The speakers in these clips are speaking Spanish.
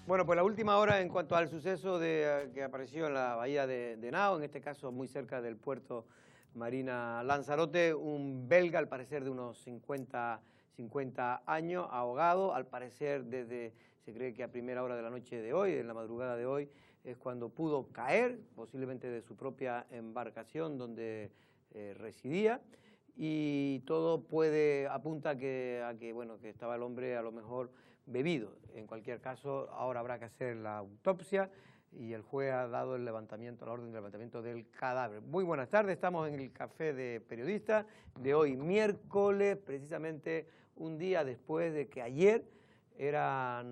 Bueno, pues la última hora en cuanto al suceso que apareció en la bahía de Henao, en este caso muy cerca del puerto Marina Lanzarote, un belga, al parecer de unos 50 años, ahogado, al parecer se cree que a primera hora de la noche de hoy, en la madrugada de hoy, es cuando pudo caer, posiblemente de su propia embarcación donde residía. Y todo apunta a que bueno, que estaba el hombre a lo mejor bebido. En cualquier caso, ahora habrá que hacer la autopsia y el juez ha dado la orden de levantamiento del cadáver. Muy buenas tardes, estamos en el Café de Periodistas de hoy, miércoles, precisamente un día después de que ayer era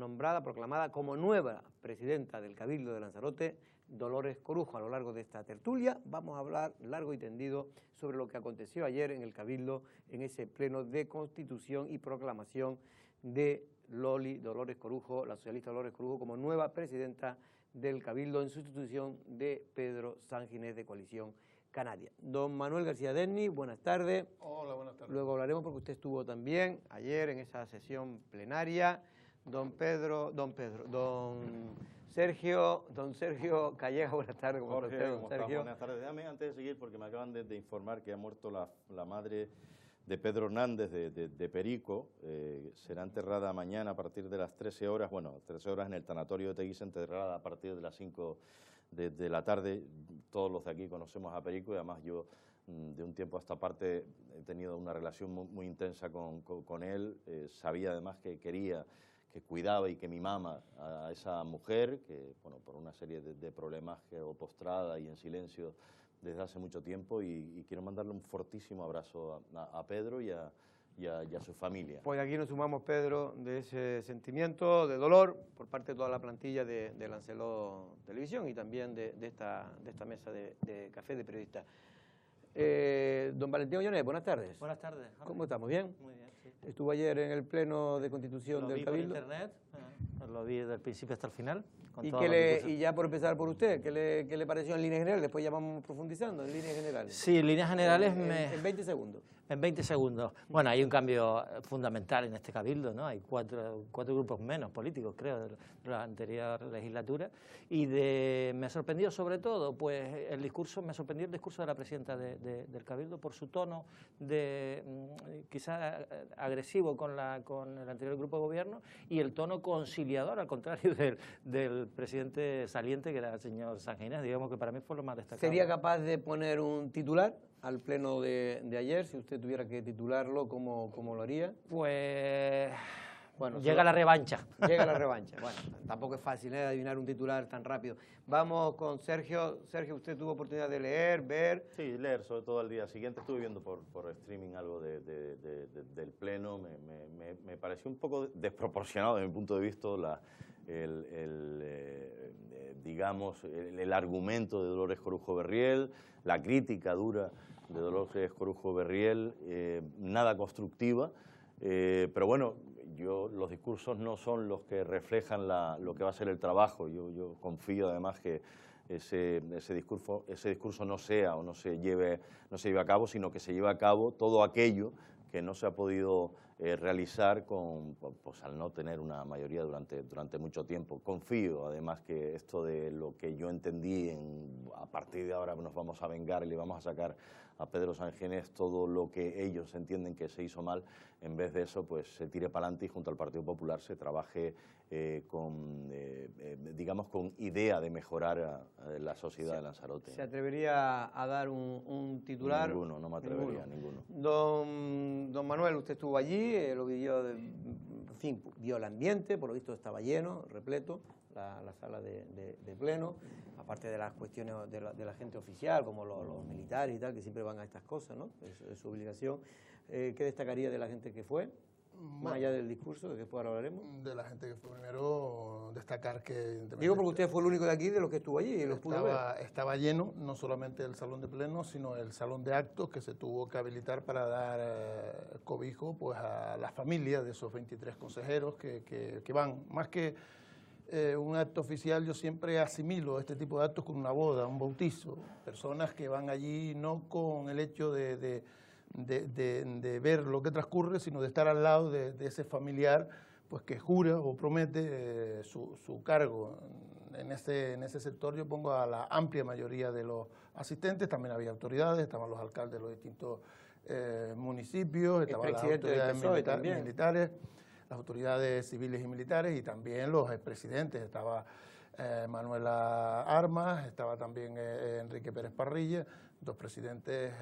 proclamada como nueva presidenta del Cabildo de Lanzarote, Dolores Corujo. A lo largo de esta tertulia vamos a hablar largo y tendido sobre lo que aconteció ayer en el Cabildo, en ese pleno de constitución y proclamación de Loli Dolores Corujo, la socialista Dolores Corujo, como nueva presidenta del Cabildo en sustitución de Pedro Sanginés de Coalición Canaria. Don Manuel García Denny, buenas tardes. Hola, buenas tardes. Luego hablaremos porque usted estuvo también ayer en esa sesión plenaria. Don Sergio Calleja, buenas tardes. Jorge, ¿cómo estás? Buenas tardes. Déjame antes de seguir porque me acaban de informar que ha muerto la madre de Pedro Hernández de Perico. Será enterrada mañana a partir de las 13 horas, bueno, 13 horas en el tanatorio de Teguise, enterrada a partir de las 5 de la tarde. Todos los de aquí conocemos a Perico y además yo de un tiempo a esta parte he tenido una relación muy intensa con él. Sabía además que quería, que cuidaba y que mimaba a esa mujer, que bueno, por una serie de problemas quedó postrada y en silencio desde hace mucho tiempo, y quiero mandarle un fortísimo abrazo a Pedro y a su familia. Pues aquí nos sumamos, Pedro, de ese sentimiento de dolor por parte de toda la plantilla de Lancelot Televisión y también de esta mesa de Café de Periodistas. Don Valentín Ollones, buenas tardes. Buenas tardes, Jorge. ¿Cómo estamos? ¿Bien? Muy bien, sí. Estuvo ayer en el pleno de constitución del Cabildo. Lo vi por internet, lo vi desde el principio hasta el final. Y ya por empezar por usted, ¿qué le pareció en líneas generales? Después ya vamos profundizando en líneas generales. Sí, en líneas generales en 20 segundos. En 20 segundos. Bueno, hay un cambio fundamental en este Cabildo, ¿no? Hay cuatro grupos menos políticos, creo, de la anterior legislatura. Y me sorprendió sobre todo, pues, me sorprendió el discurso de la presidenta del Cabildo por su tono quizás agresivo con el anterior grupo de gobierno y el tono conciliador, al contrario del presidente saliente, que era el señor Sanginés. Digamos que para mí fue lo más destacado. ¿Sería capaz de poner un titular al pleno de ayer? Si usted tuviera que titularlo, ¿cómo lo haría? Pues... Bueno, llega la revancha. Llega la revancha. Bueno, tampoco es fácil adivinar un titular tan rápido. Vamos con Sergio. Sergio, ¿usted tuvo oportunidad de leer, ver? Sí, leer, sobre todo al día siguiente. Estuve viendo por streaming algo del pleno. Me pareció un poco desproporcionado desde mi punto de vista digamos, el argumento de Dolores Corujo Berriel, la crítica dura de Dolores Corujo Berriel, nada constructiva. Pero bueno, los discursos no son los que reflejan lo que va a ser el trabajo. Yo confío además que ese discurso no sea o no se lleve a cabo, sino que se lleve a cabo todo aquello que no se ha podido realizar pues, al no tener una mayoría durante mucho tiempo. Confío además que esto de lo que yo entendí, a partir de ahora nos vamos a vengar y le vamos a sacar a Pedro Sanginés todo lo que ellos entienden que se hizo mal. En vez de eso, pues se tire para adelante y junto al Partido Popular se trabaje digamos, con idea de mejorar la sociedad de Lanzarote. ¿Se atrevería a dar un titular? Ninguno, no me atrevería, ninguno. Don Manuel, usted estuvo allí, lo vivió, en fin, vio el ambiente, por lo visto estaba lleno, repleto, la sala de pleno, aparte de las cuestiones de la gente oficial, como los militares y tal, que siempre van a estas cosas, ¿no? Es su obligación. ¿Qué destacaría de la gente que fue? Más allá del discurso, que después ahora hablaremos. De la gente que fue, primero destacar que... Digo porque usted fue el único de aquí de los que estuvo allí y los pudo ver. Estaba lleno, no solamente el salón de pleno, sino el salón de actos, que se tuvo que habilitar para dar cobijo pues, a las familias de esos 23 consejeros que van. Más que un acto oficial, yo siempre asimilo este tipo de actos con una boda, un bautizo. Personas que van allí no con el hecho de ver lo que transcurre, sino de estar al lado de ese familiar, pues que jura o promete su cargo. En ese sector yo pongo a la amplia mayoría de los asistentes, también había autoridades, estaban los alcaldes de los distintos municipios, estaban las autoridades militares, las autoridades civiles y militares, y también los expresidentes. Estaba Manuela Armas, estaba también Enrique Pérez Parrilla, dos presidentes,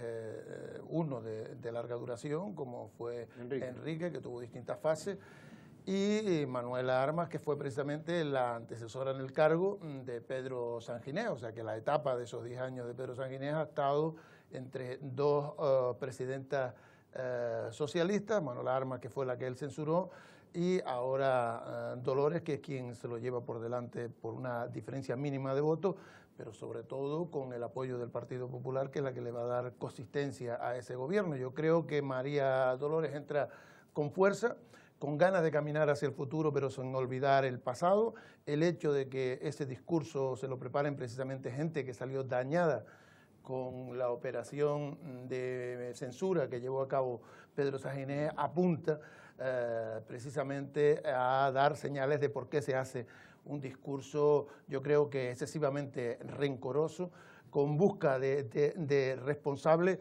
uno de larga duración, como fue Enrique, que tuvo distintas fases, y Manuela Armas, que fue precisamente la antecesora en el cargo de Pedro Sanginés. O sea que la etapa de esos 10 años de Pedro Sanginés ha estado entre dos presidentas socialistas, Manuela Armas, que fue la que él censuró, y ahora Dolores, que es quien se lo lleva por delante por una diferencia mínima de votos, pero sobre todo con el apoyo del Partido Popular, que es la que le va a dar consistencia a ese gobierno. Yo creo que María Dolores entra con fuerza, con ganas de caminar hacia el futuro, pero sin olvidar el pasado. El hecho de que ese discurso se lo preparen precisamente gente que salió dañada con la operación de censura que llevó a cabo Pedro Sanginés apunta precisamente a dar señales de por qué se hace un discurso, yo creo que excesivamente rencoroso, con busca de responsables,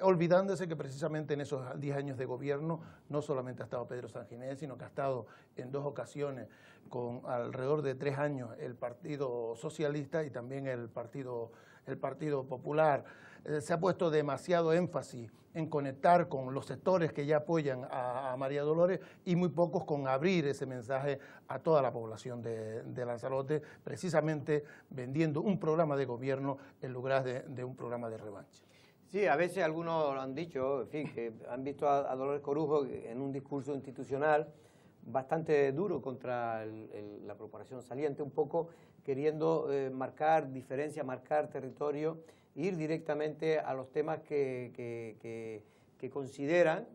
olvidándose que precisamente en esos 10 años de gobierno no solamente ha estado Pedro Sanginés, sino que ha estado en 2 ocasiones, con alrededor de 3 años, el Partido Socialista y también el Partido Popular. Se ha puesto demasiado énfasis en conectar con los sectores que ya apoyan a María Dolores y muy pocos con abrir ese mensaje a toda la población de Lanzarote, precisamente vendiendo un programa de gobierno en lugar de un programa de revancha. Sí, a veces algunos lo han dicho, en fin, que han visto a Dolores Corujo en un discurso institucional bastante duro contra la corporación saliente, un poco queriendo marcar diferencia, marcar territorio, ir directamente a los temas que consideran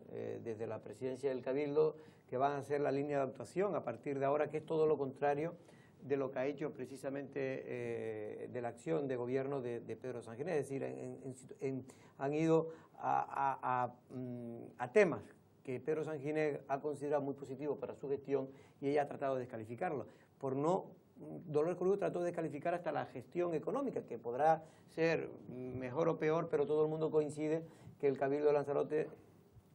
desde la presidencia del Cabildo que van a ser la línea de actuación a partir de ahora, que es todo lo contrario de lo que ha hecho precisamente de la acción de gobierno de Pedro Sanginés. Es decir, han ido a temas que Pedro Sanginés ha considerado muy positivos para su gestión y ella ha tratado de descalificarlo. Dolores Corujo trató de descalificar hasta la gestión económica, que podrá ser mejor o peor, pero todo el mundo coincide que el Cabildo de Lanzarote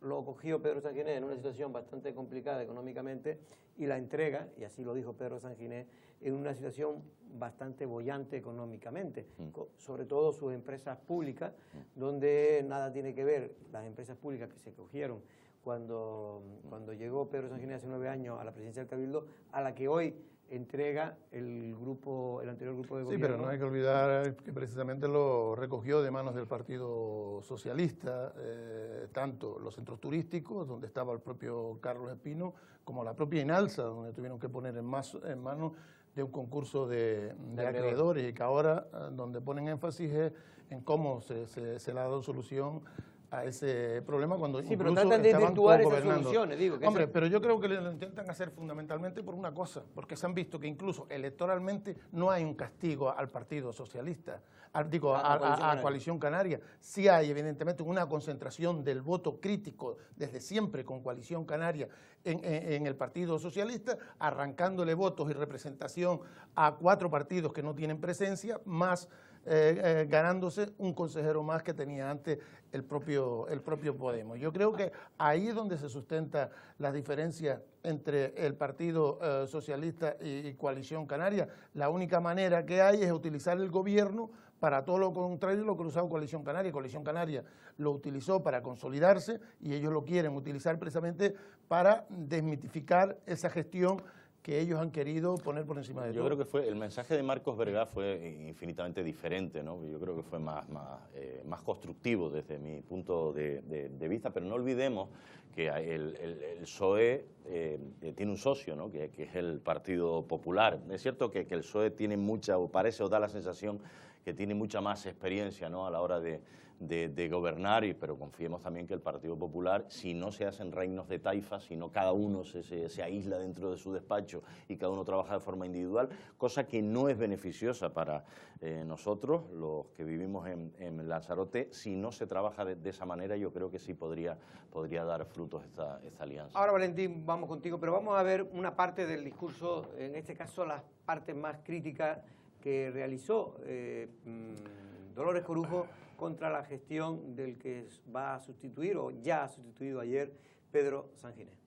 lo cogió Pedro Sanginés en una situación bastante complicada económicamente y la entrega, y así lo dijo Pedro Sanginés, en una situación bastante boyante económicamente, sobre todo sus empresas públicas, donde nada tiene que ver las empresas públicas que se cogieron cuando llegó Pedro Sanginés hace 9 años a la presidencia del Cabildo, a la que hoy entrega el anterior grupo de gobierno. Sí, pero no hay que olvidar que precisamente lo recogió de manos del Partido Socialista, tanto los centros turísticos, donde estaba el propio Carlos Espino, como la propia INALSA, donde tuvieron que poner en manos de un concurso de acreedores, y que ahora donde ponen énfasis es en cómo se le ha dado solución a ese problema cuando sí, pero tratan de desvirtuar esas soluciones, digo. Hombre, pero yo creo que lo intentan hacer fundamentalmente por una cosa, porque se han visto que incluso electoralmente no hay un castigo al Partido Socialista, a Coalición Canaria. Sí hay, evidentemente, una concentración del voto crítico desde siempre con Coalición Canaria en el Partido Socialista, arrancándole votos y representación a 4 partidos que no tienen presencia, más ganándose un consejero más que tenía antes el propio Podemos. Yo creo que ahí es donde se sustenta la diferencia entre el Partido Socialista y Coalición Canaria. La única manera que hay es utilizar el gobierno para todo lo contrario de lo que usaba Coalición Canaria. Coalición Canaria lo utilizó para consolidarse y ellos lo quieren utilizar precisamente para desmitificar esa gestión que ellos han querido poner por encima de todo. Yo creo que el mensaje de Marcos Vergá fue infinitamente diferente, ¿no? Yo creo que fue más constructivo desde mi punto de vista, pero no olvidemos que el PSOE tiene un socio, ¿no? que es el Partido Popular. Es cierto que el PSOE tiene mucha, o parece o da la sensación que tiene mucha más experiencia, ¿no?, a la hora de gobernar, pero confiemos también que el Partido Popular, si no se hacen reinos de taifas, si no cada uno se aísla dentro de su despacho y cada uno trabaja de forma individual, cosa que no es beneficiosa para nosotros, los que vivimos en Lanzarote, si no se trabaja de esa manera, yo creo que sí podría dar frutos esta alianza. Ahora, Valentín, vamos contigo, pero vamos a ver una parte del discurso, en este caso las partes más críticas que realizó Dolores Corujo contra la gestión del que va a sustituir, o ya ha sustituido ayer, Pedro Sanginés.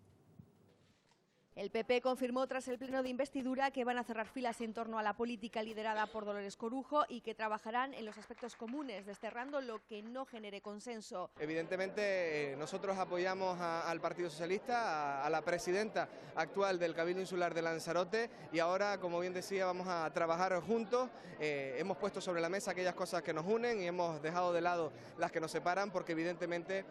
El PP confirmó tras el pleno de investidura que van a cerrar filas en torno a la política liderada por Dolores Corujo y que trabajarán en los aspectos comunes, desterrando lo que no genere consenso. Evidentemente nosotros apoyamos al Partido Socialista, a la presidenta actual del Cabildo Insular de Lanzarote, y ahora, como bien decía, vamos a trabajar juntos. Hemos puesto sobre la mesa aquellas cosas que nos unen y hemos dejado de lado las que nos separan, porque evidentemente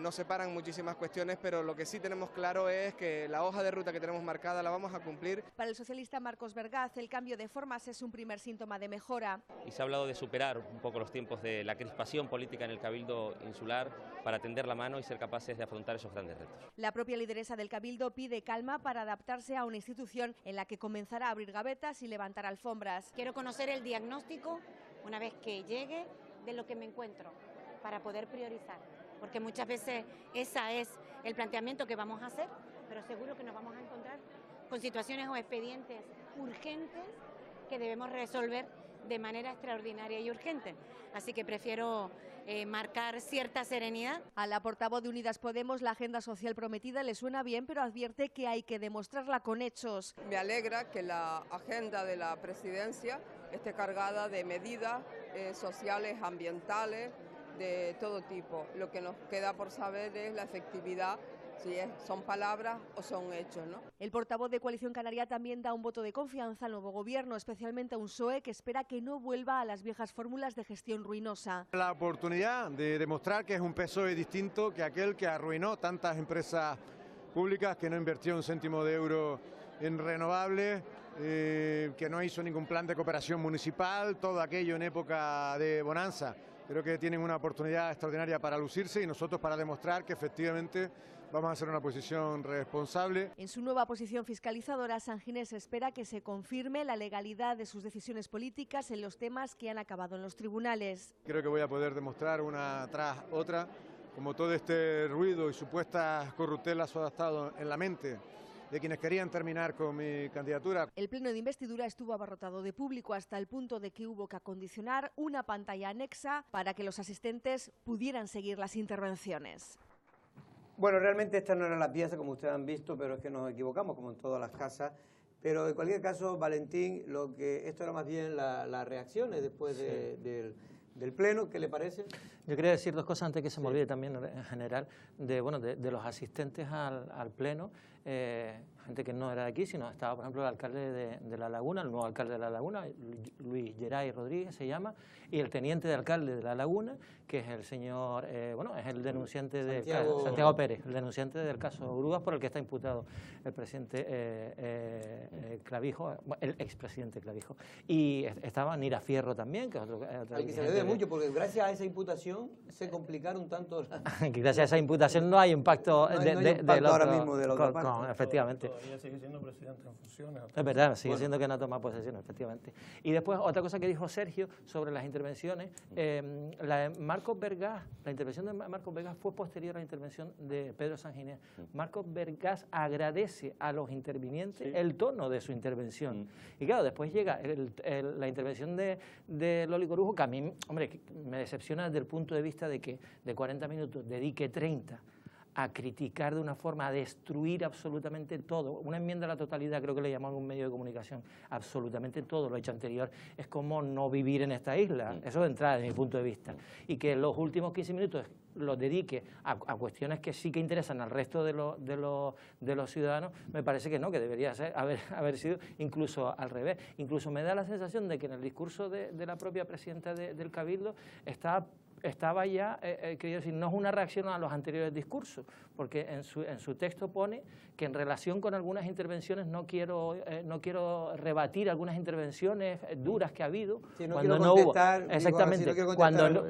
nos separan muchísimas cuestiones, pero lo que sí tenemos claro es que la hoja de ruta que tenemos marcada la vamos a cumplir. Para el socialista Marcos Vergaz, el cambio de formas es un primer síntoma de mejora. Y se ha hablado de superar un poco los tiempos de la crispación política en el Cabildo Insular para tender la mano y ser capaces de afrontar esos grandes retos. La propia lideresa del Cabildo pide calma para adaptarse a una institución en la que comenzará a abrir gavetas y levantar alfombras. Quiero conocer el diagnóstico, una vez que llegue, de lo que me encuentro, para poder priorizar. Porque muchas veces ese es el planteamiento que vamos a hacer, pero seguro que nos vamos a encontrar con situaciones o expedientes urgentes que debemos resolver de manera extraordinaria y urgente. Así que prefiero marcar cierta serenidad. A la portavoz de Unidas Podemos la agenda social prometida le suena bien, pero advierte que hay que demostrarla con hechos. Me alegra que la agenda de la presidencia esté cargada de medidas sociales, ambientales, de todo tipo. Lo que nos queda por saber es la efectividad, si son palabras o son hechos, ¿no? El portavoz de Coalición Canaria también da un voto de confianza al nuevo gobierno, especialmente a un PSOE que espera que no vuelva a las viejas fórmulas de gestión ruinosa. La oportunidad de demostrar que es un PSOE distinto que aquel que arruinó tantas empresas públicas, que no invirtió un céntimo de euro en renovables, que no hizo ningún plan de cooperación municipal, todo aquello en época de bonanza. Creo que tienen una oportunidad extraordinaria para lucirse y nosotros para demostrar que efectivamente vamos a hacer una posición responsable. En su nueva posición fiscalizadora, Sanginés espera que se confirme la legalidad de sus decisiones políticas en los temas que han acabado en los tribunales. Creo que voy a poder demostrar una tras otra, como todo este ruido y supuestas corruptelas ha estado en la mente de quienes querían terminar con mi candidatura. El pleno de investidura estuvo abarrotado de público hasta el punto de que hubo que acondicionar una pantalla anexa para que los asistentes pudieran seguir las intervenciones. Bueno, realmente esta no era la pieza, como ustedes han visto, pero es que nos equivocamos, como en todas las casas. Pero en cualquier caso, Valentín, esto era más bien las reacciones después del pleno, ¿qué le parece? Yo quería decir dos cosas antes que se me olvide también en general, de los asistentes al pleno, gente que no era de aquí, sino estaba, por ejemplo, el alcalde de La Laguna, el nuevo alcalde de La Laguna, Luis Geray Rodríguez se llama, y el teniente de alcalde de La Laguna, que es el señor, es el denunciante de Santiago Pérez, el denunciante del caso Grúas por el que está imputado el presidente Clavijo, el expresidente Clavijo. Y estaba Nira Fierro también, que es otro al que se le debe mucho, porque gracias a esa imputación se complicaron tanto. Gracias a esa imputación no hay impacto ahora mismo de la otra parte. Efectivamente. Todavía sigue siendo presidente en funciones. Es verdad, sigue siendo que no toma posesión, efectivamente. Y después, otra cosa que dijo Sergio sobre las intervenciones, la intervención de Marcos Vergás fue posterior a la intervención de Pedro Sanginés. Marcos Vergás agradece a los intervinientes el tono de su intervención. Y claro, después llega la intervención de Loli Corujo, que a mí, hombre, me decepciona desde el punto de vista de que de 40 minutos dedique 30 a criticar de una forma, a destruir absolutamente todo. Una enmienda a la totalidad, creo que le llamó a algún medio de comunicación, absolutamente todo lo hecho anterior. Es como no vivir en esta isla, eso de entrada, desde mi punto de vista. Y que los últimos 15 minutos los dedique a cuestiones que sí que interesan al resto de los ciudadanos, me parece que no, que debería haber sido incluso al revés. Incluso me da la sensación de que en el discurso de la propia presidenta del Cabildo está estaba ya, quería decir, no es una reacción a los anteriores discursos, porque en su texto pone que en relación con algunas intervenciones no quiero rebatir algunas intervenciones duras que ha habido, sí, no cuando quiero no hubo. contestar, Exactamente, digo, cuando no,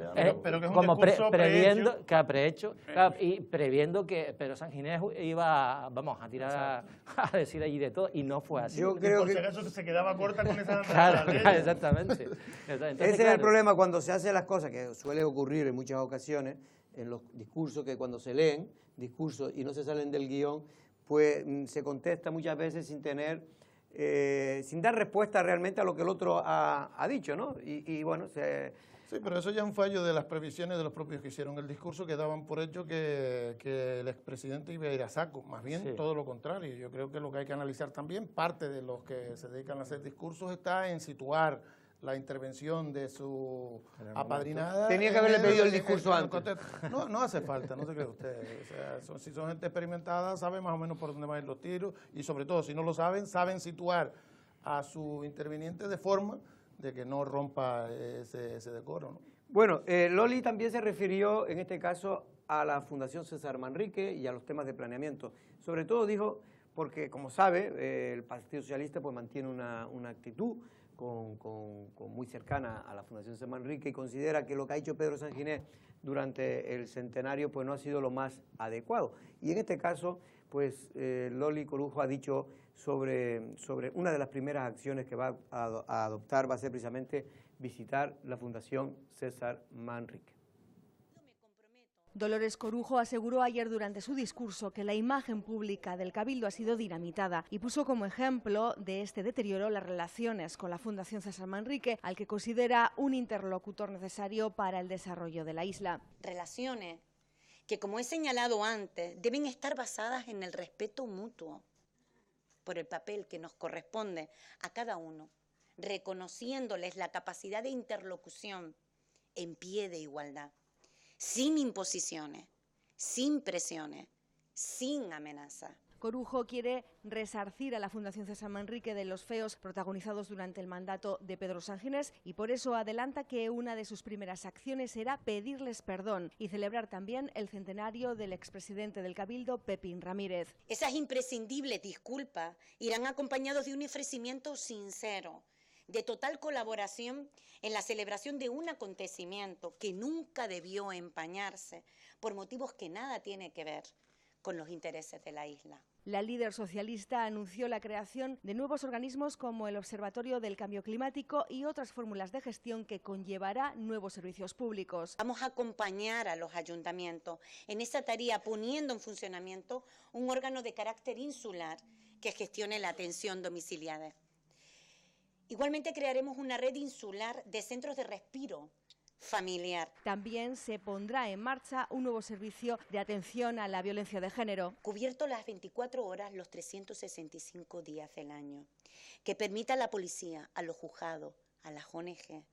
pero que es un como discurso previendo, prehecho, claro, y previendo que Pedro Sanginés iba, vamos, a tirar a decir allí de todo, y no fue así. Yo creo que se quedaba corta con esa claro, exactamente. Entonces, ese es el problema cuando se hacen las cosas, que suele ocurrir en muchas ocasiones, en los discursos, que cuando se leen discursos y no se salen del guión, pues se contesta muchas veces sin tener, sin dar respuesta realmente a lo que el otro ha dicho, ¿no? Y bueno, Sí, pero eso ya es un fallo de las previsiones de los propios que hicieron el discurso, que daban por hecho que el expresidente iba a ir a saco. Más bien, sí, todo lo contrario. Yo creo que lo que hay que analizar también, parte de los que se dedican a hacer discursos, está en situar la intervención de su apadrinada. Tenía que haberle pedido el discurso antes. No hace falta, no se cree usted. O sea, si son gente experimentada, saben más o menos por dónde van a ir los tiros, y sobre todo, si no lo saben, saben situar a su interviniente de forma de que no rompa ese decoro, ¿no? Bueno, Loli también se refirió, en este caso, a la Fundación César Manrique y a los temas de planeamiento. Sobre todo dijo, porque como sabe, el Partido Socialista pues mantiene una actitud muy cercana a la Fundación César Manrique, y considera que lo que ha hecho Pedro Sanginés durante el centenario pues no ha sido lo más adecuado. Y en este caso, pues Loli Corujo ha dicho sobre una de las primeras acciones que va a adoptar, va a ser precisamente visitar la Fundación César Manrique. Dolores Corujo aseguró ayer durante su discurso que la imagen pública del Cabildo ha sido dinamitada y puso como ejemplo de este deterioro las relaciones con la Fundación César Manrique, al que considera un interlocutor necesario para el desarrollo de la isla. Relaciones que, como he señalado antes, deben estar basadas en el respeto mutuo por el papel que nos corresponde a cada uno, reconociéndoles la capacidad de interlocución en pie de igualdad, sin imposiciones, sin presiones, sin amenazas. Corujo quiere resarcir a la Fundación César Manrique de los feos protagonizados durante el mandato de Pedro Sanginés, y por eso adelanta que una de sus primeras acciones será pedirles perdón y celebrar también el centenario del expresidente del Cabildo, Pepín Ramírez. Esas imprescindibles disculpas irán acompañados de un ofrecimiento sincero, de total colaboración en la celebración de un acontecimiento que nunca debió empañarse por motivos que nada tienen que ver con los intereses de la isla. La líder socialista anunció la creación de nuevos organismos como el Observatorio del Cambio Climático y otras fórmulas de gestión que conllevará nuevos servicios públicos. Vamos a acompañar a los ayuntamientos en esa tarea, poniendo en funcionamiento un órgano de carácter insular que gestione la atención domiciliaria. Igualmente crearemos una red insular de centros de respiro familiar. También se pondrá en marcha un nuevo servicio de atención a la violencia de género. Cubierto las 24 horas, los 365 días del año, que permita a la policía, a los juzgados, a las ONG,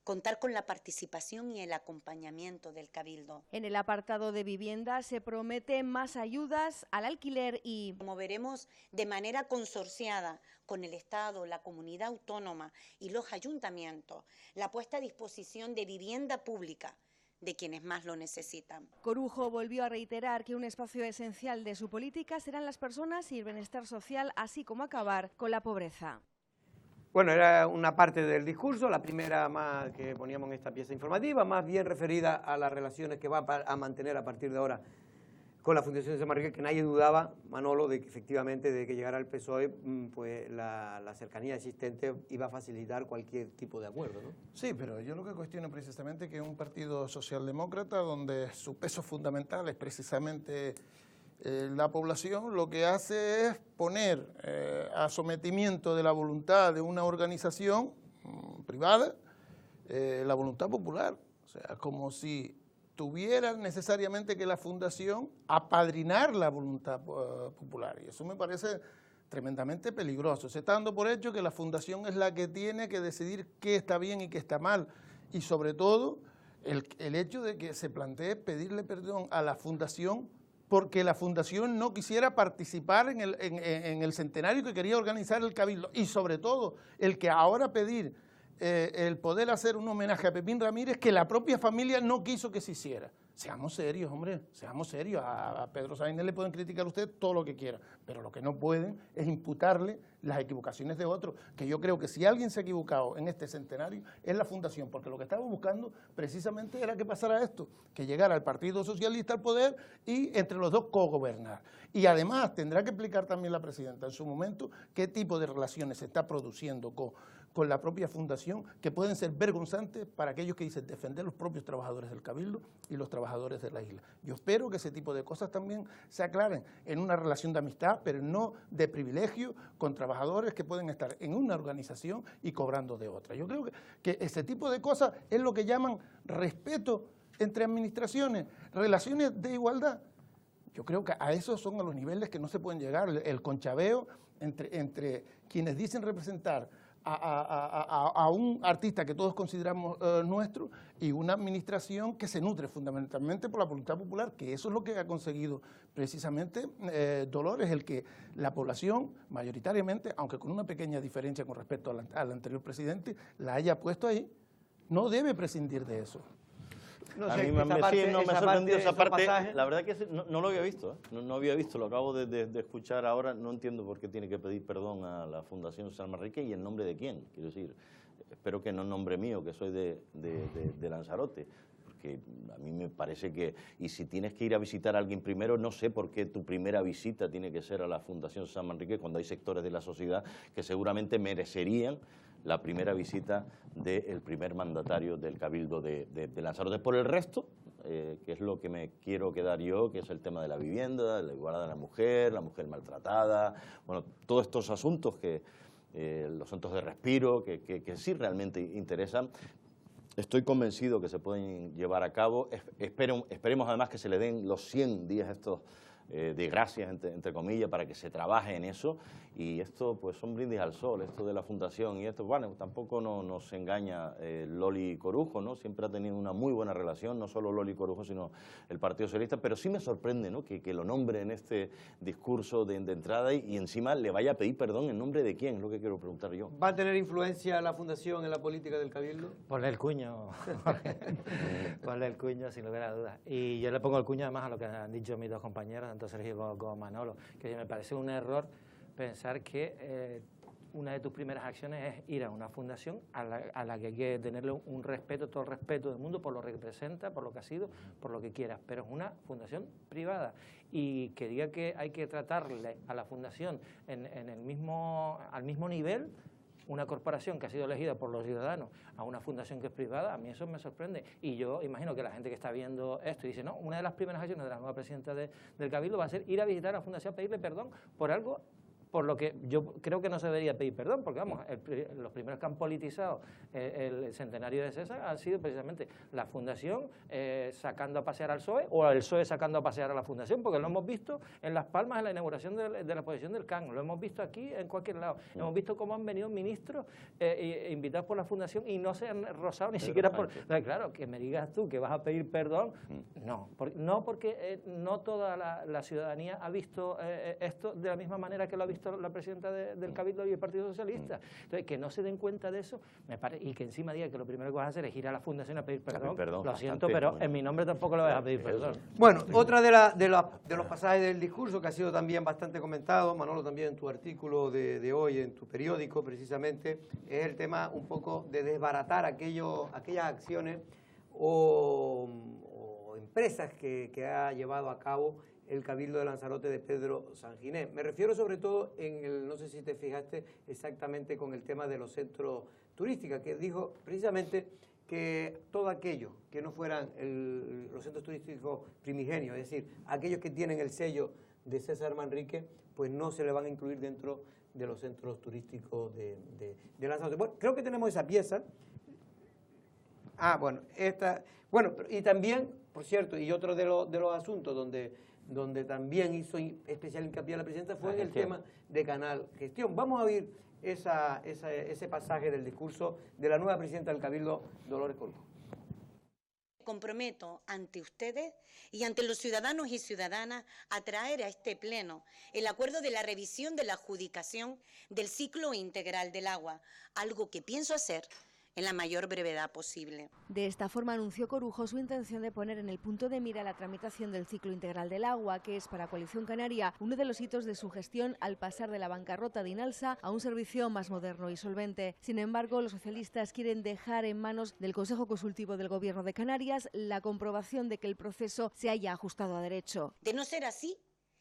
contar con la participación y el acompañamiento del Cabildo. En el apartado de vivienda se promete más ayudas al alquiler y promoveremos de manera consorciada con el Estado, la comunidad autónoma y los ayuntamientos la puesta a disposición de vivienda pública de quienes más lo necesitan. Corujo volvió a reiterar que un espacio esencial de su política serán las personas y el bienestar social, así como acabar con la pobreza. Bueno, era una parte del discurso, la primera más que poníamos en esta pieza informativa, más bien referida a las relaciones que va a mantener a partir de ahora con la Fundación César Manrique, que nadie dudaba, Manolo, de que efectivamente de que llegara el PSOE, pues la cercanía existente iba a facilitar cualquier tipo de acuerdo, ¿no? Sí, pero yo lo que cuestiono precisamente que es un partido socialdemócrata donde su peso fundamental es precisamente la población, lo que hace es poner a sometimiento de la voluntad de una organización privada la voluntad popular. O sea, como si tuvieran necesariamente que la fundación apadrinar la voluntad popular. Y eso me parece tremendamente peligroso. Se está dando por hecho que la fundación es la que tiene que decidir qué está bien y qué está mal. Y sobre todo el hecho de que se plantee pedirle perdón a la fundación porque la fundación no quisiera participar en el centenario que quería organizar el Cabildo, y sobre todo el que ahora pedir el poder hacer un homenaje a Pepín Ramírez que la propia familia no quiso que se hiciera. Seamos serios, hombre, seamos serios. A Pedro Sáenz le pueden criticar a usted todo lo que quiera, pero lo que no pueden es imputarle las equivocaciones de otros, que yo creo que si alguien se ha equivocado en este centenario es la Fundación, porque lo que estaba buscando precisamente era que pasara esto, que llegara el Partido Socialista al poder y entre los dos cogobernar. Y además tendrá que explicar también la presidenta en su momento qué tipo de relaciones se está produciendo con la propia Fundación, que pueden ser vergonzantes para aquellos que dicen defender los propios trabajadores del Cabildo y los trabajadores de la isla. Yo espero que ese tipo de cosas también se aclaren en una relación de amistad, pero no de privilegio con trabajadores que pueden estar en una organización y cobrando de otra. Yo creo que ese tipo de cosas es lo que llaman respeto entre administraciones, relaciones de igualdad. Yo creo que a esos son a los niveles que no se pueden llegar, el conchabeo entre quienes dicen representar a un artista que todos consideramos nuestro y una administración que se nutre fundamentalmente por la voluntad popular, que eso es lo que ha conseguido precisamente Dolores, el que la población mayoritariamente, aunque con una pequeña diferencia con respecto al anterior presidente, la haya puesto ahí. No debe prescindir de eso. No sé, a mí me ha sorprendido esa parte, la verdad que no lo había visto, no había visto, lo acabo de escuchar ahora, no entiendo por qué tiene que pedir perdón a la Fundación San Manrique y en nombre de quién, quiero decir, espero que no en nombre mío, que soy de Lanzarote, porque a mí me parece que, y si tienes que ir a visitar a alguien primero, no sé por qué tu primera visita tiene que ser a la Fundación San Manrique cuando hay sectores de la sociedad que seguramente merecerían la primera visita del primer mandatario del Cabildo de Lanzarote. Por el resto, que es lo que me quiero quedar yo, que es el tema de la vivienda, la igualdad de la mujer maltratada, bueno, todos estos asuntos, los asuntos de respiro, que sí realmente interesan. Estoy convencido que se pueden llevar a cabo. Esperemos además que se le den los 100 días estos de gracias, entre comillas, para que se trabaje en eso, y esto pues son brindis al sol, esto de la Fundación, y esto, bueno, tampoco nos engaña Loli Corujo, ¿no? Siempre ha tenido una muy buena relación, no solo Loli Corujo, sino el Partido Socialista, pero sí me sorprende, ¿no?, que lo nombre en este discurso de entrada y encima le vaya a pedir perdón en nombre de quién, es lo que quiero preguntar yo. ¿Va a tener influencia la Fundación en la política del Cabildo? Ponle el cuño, ponle el cuño sin lugar a dudas. Y yo le pongo el cuño además a lo que han dicho mis dos compañeros, tanto Sergio como Manolo, que me parece un error pensar que una de tus primeras acciones es ir a una fundación a la que hay que tenerle un respeto, todo el respeto del mundo por lo que representa, por lo que ha sido, por lo que quieras, pero es una fundación privada, y que diga que hay que tratarle a la fundación al mismo nivel una corporación que ha sido elegida por los ciudadanos a una fundación que es privada, a mí eso me sorprende. Y yo imagino que la gente que está viendo esto dice, no, una de las primeras acciones de la nueva presidenta del Cabildo va a ser ir a visitar a la fundación a pedirle perdón por algo por lo que yo creo que no se debería pedir perdón, porque vamos, los primeros que han politizado el centenario de César han sido precisamente la Fundación sacando a pasear al PSOE, o el PSOE sacando a pasear a la Fundación, porque lo hemos visto en Las Palmas en la inauguración de la exposición del CAN, lo hemos visto aquí en cualquier lado, hemos visto cómo han venido ministros invitados por la Fundación y no se han rozado ni siquiera por... Claro, que me digas tú que vas a pedir perdón, no, porque no toda la ciudadanía ha visto esto de la misma manera que lo ha visto la presidenta del Cabildo y el Partido Socialista. Entonces, que no se den cuenta de eso, y que encima diga que lo primero que vas a hacer es ir a la Fundación a pedir perdón, lo siento, pero en mi nombre tampoco lo vas a pedir perdón. Bueno, otra de los pasajes del discurso que ha sido también bastante comentado, Manolo, también en tu artículo de hoy, en tu periódico precisamente, es el tema un poco de desbaratar aquellas acciones o empresas que ha llevado a cabo el Cabildo de Lanzarote de Pedro Sanginés. Me refiero sobre todo no sé si te fijaste exactamente con el tema de los centros turísticos, que dijo precisamente que todo aquello que no fueran los centros turísticos primigenios, es decir, aquellos que tienen el sello de César Manrique, pues no se le van a incluir dentro de los centros turísticos de Lanzarote. Bueno, creo que tenemos esa pieza. Bueno, y también, por cierto, y otro de los asuntos donde también hizo especial hincapié la presidenta fue en el tema de Canal Gestión. Vamos a oír ese pasaje del discurso de la nueva presidenta del Cabildo, Dolores Corujo. Comprometo ante ustedes y ante los ciudadanos y ciudadanas a traer a este pleno el acuerdo de la revisión de la adjudicación del ciclo integral del agua, algo que pienso hacer en la mayor brevedad posible. De esta forma anunció Corujo su intención de poner en el punto de mira la tramitación del ciclo integral del agua, que es para Coalición Canaria uno de los hitos de su gestión al pasar de la bancarrota de Inalsa a un servicio más moderno y solvente. Sin embargo, los socialistas quieren dejar en manos del Consejo Consultivo del Gobierno de Canarias la comprobación de que el proceso se haya ajustado a derecho. De no ser así,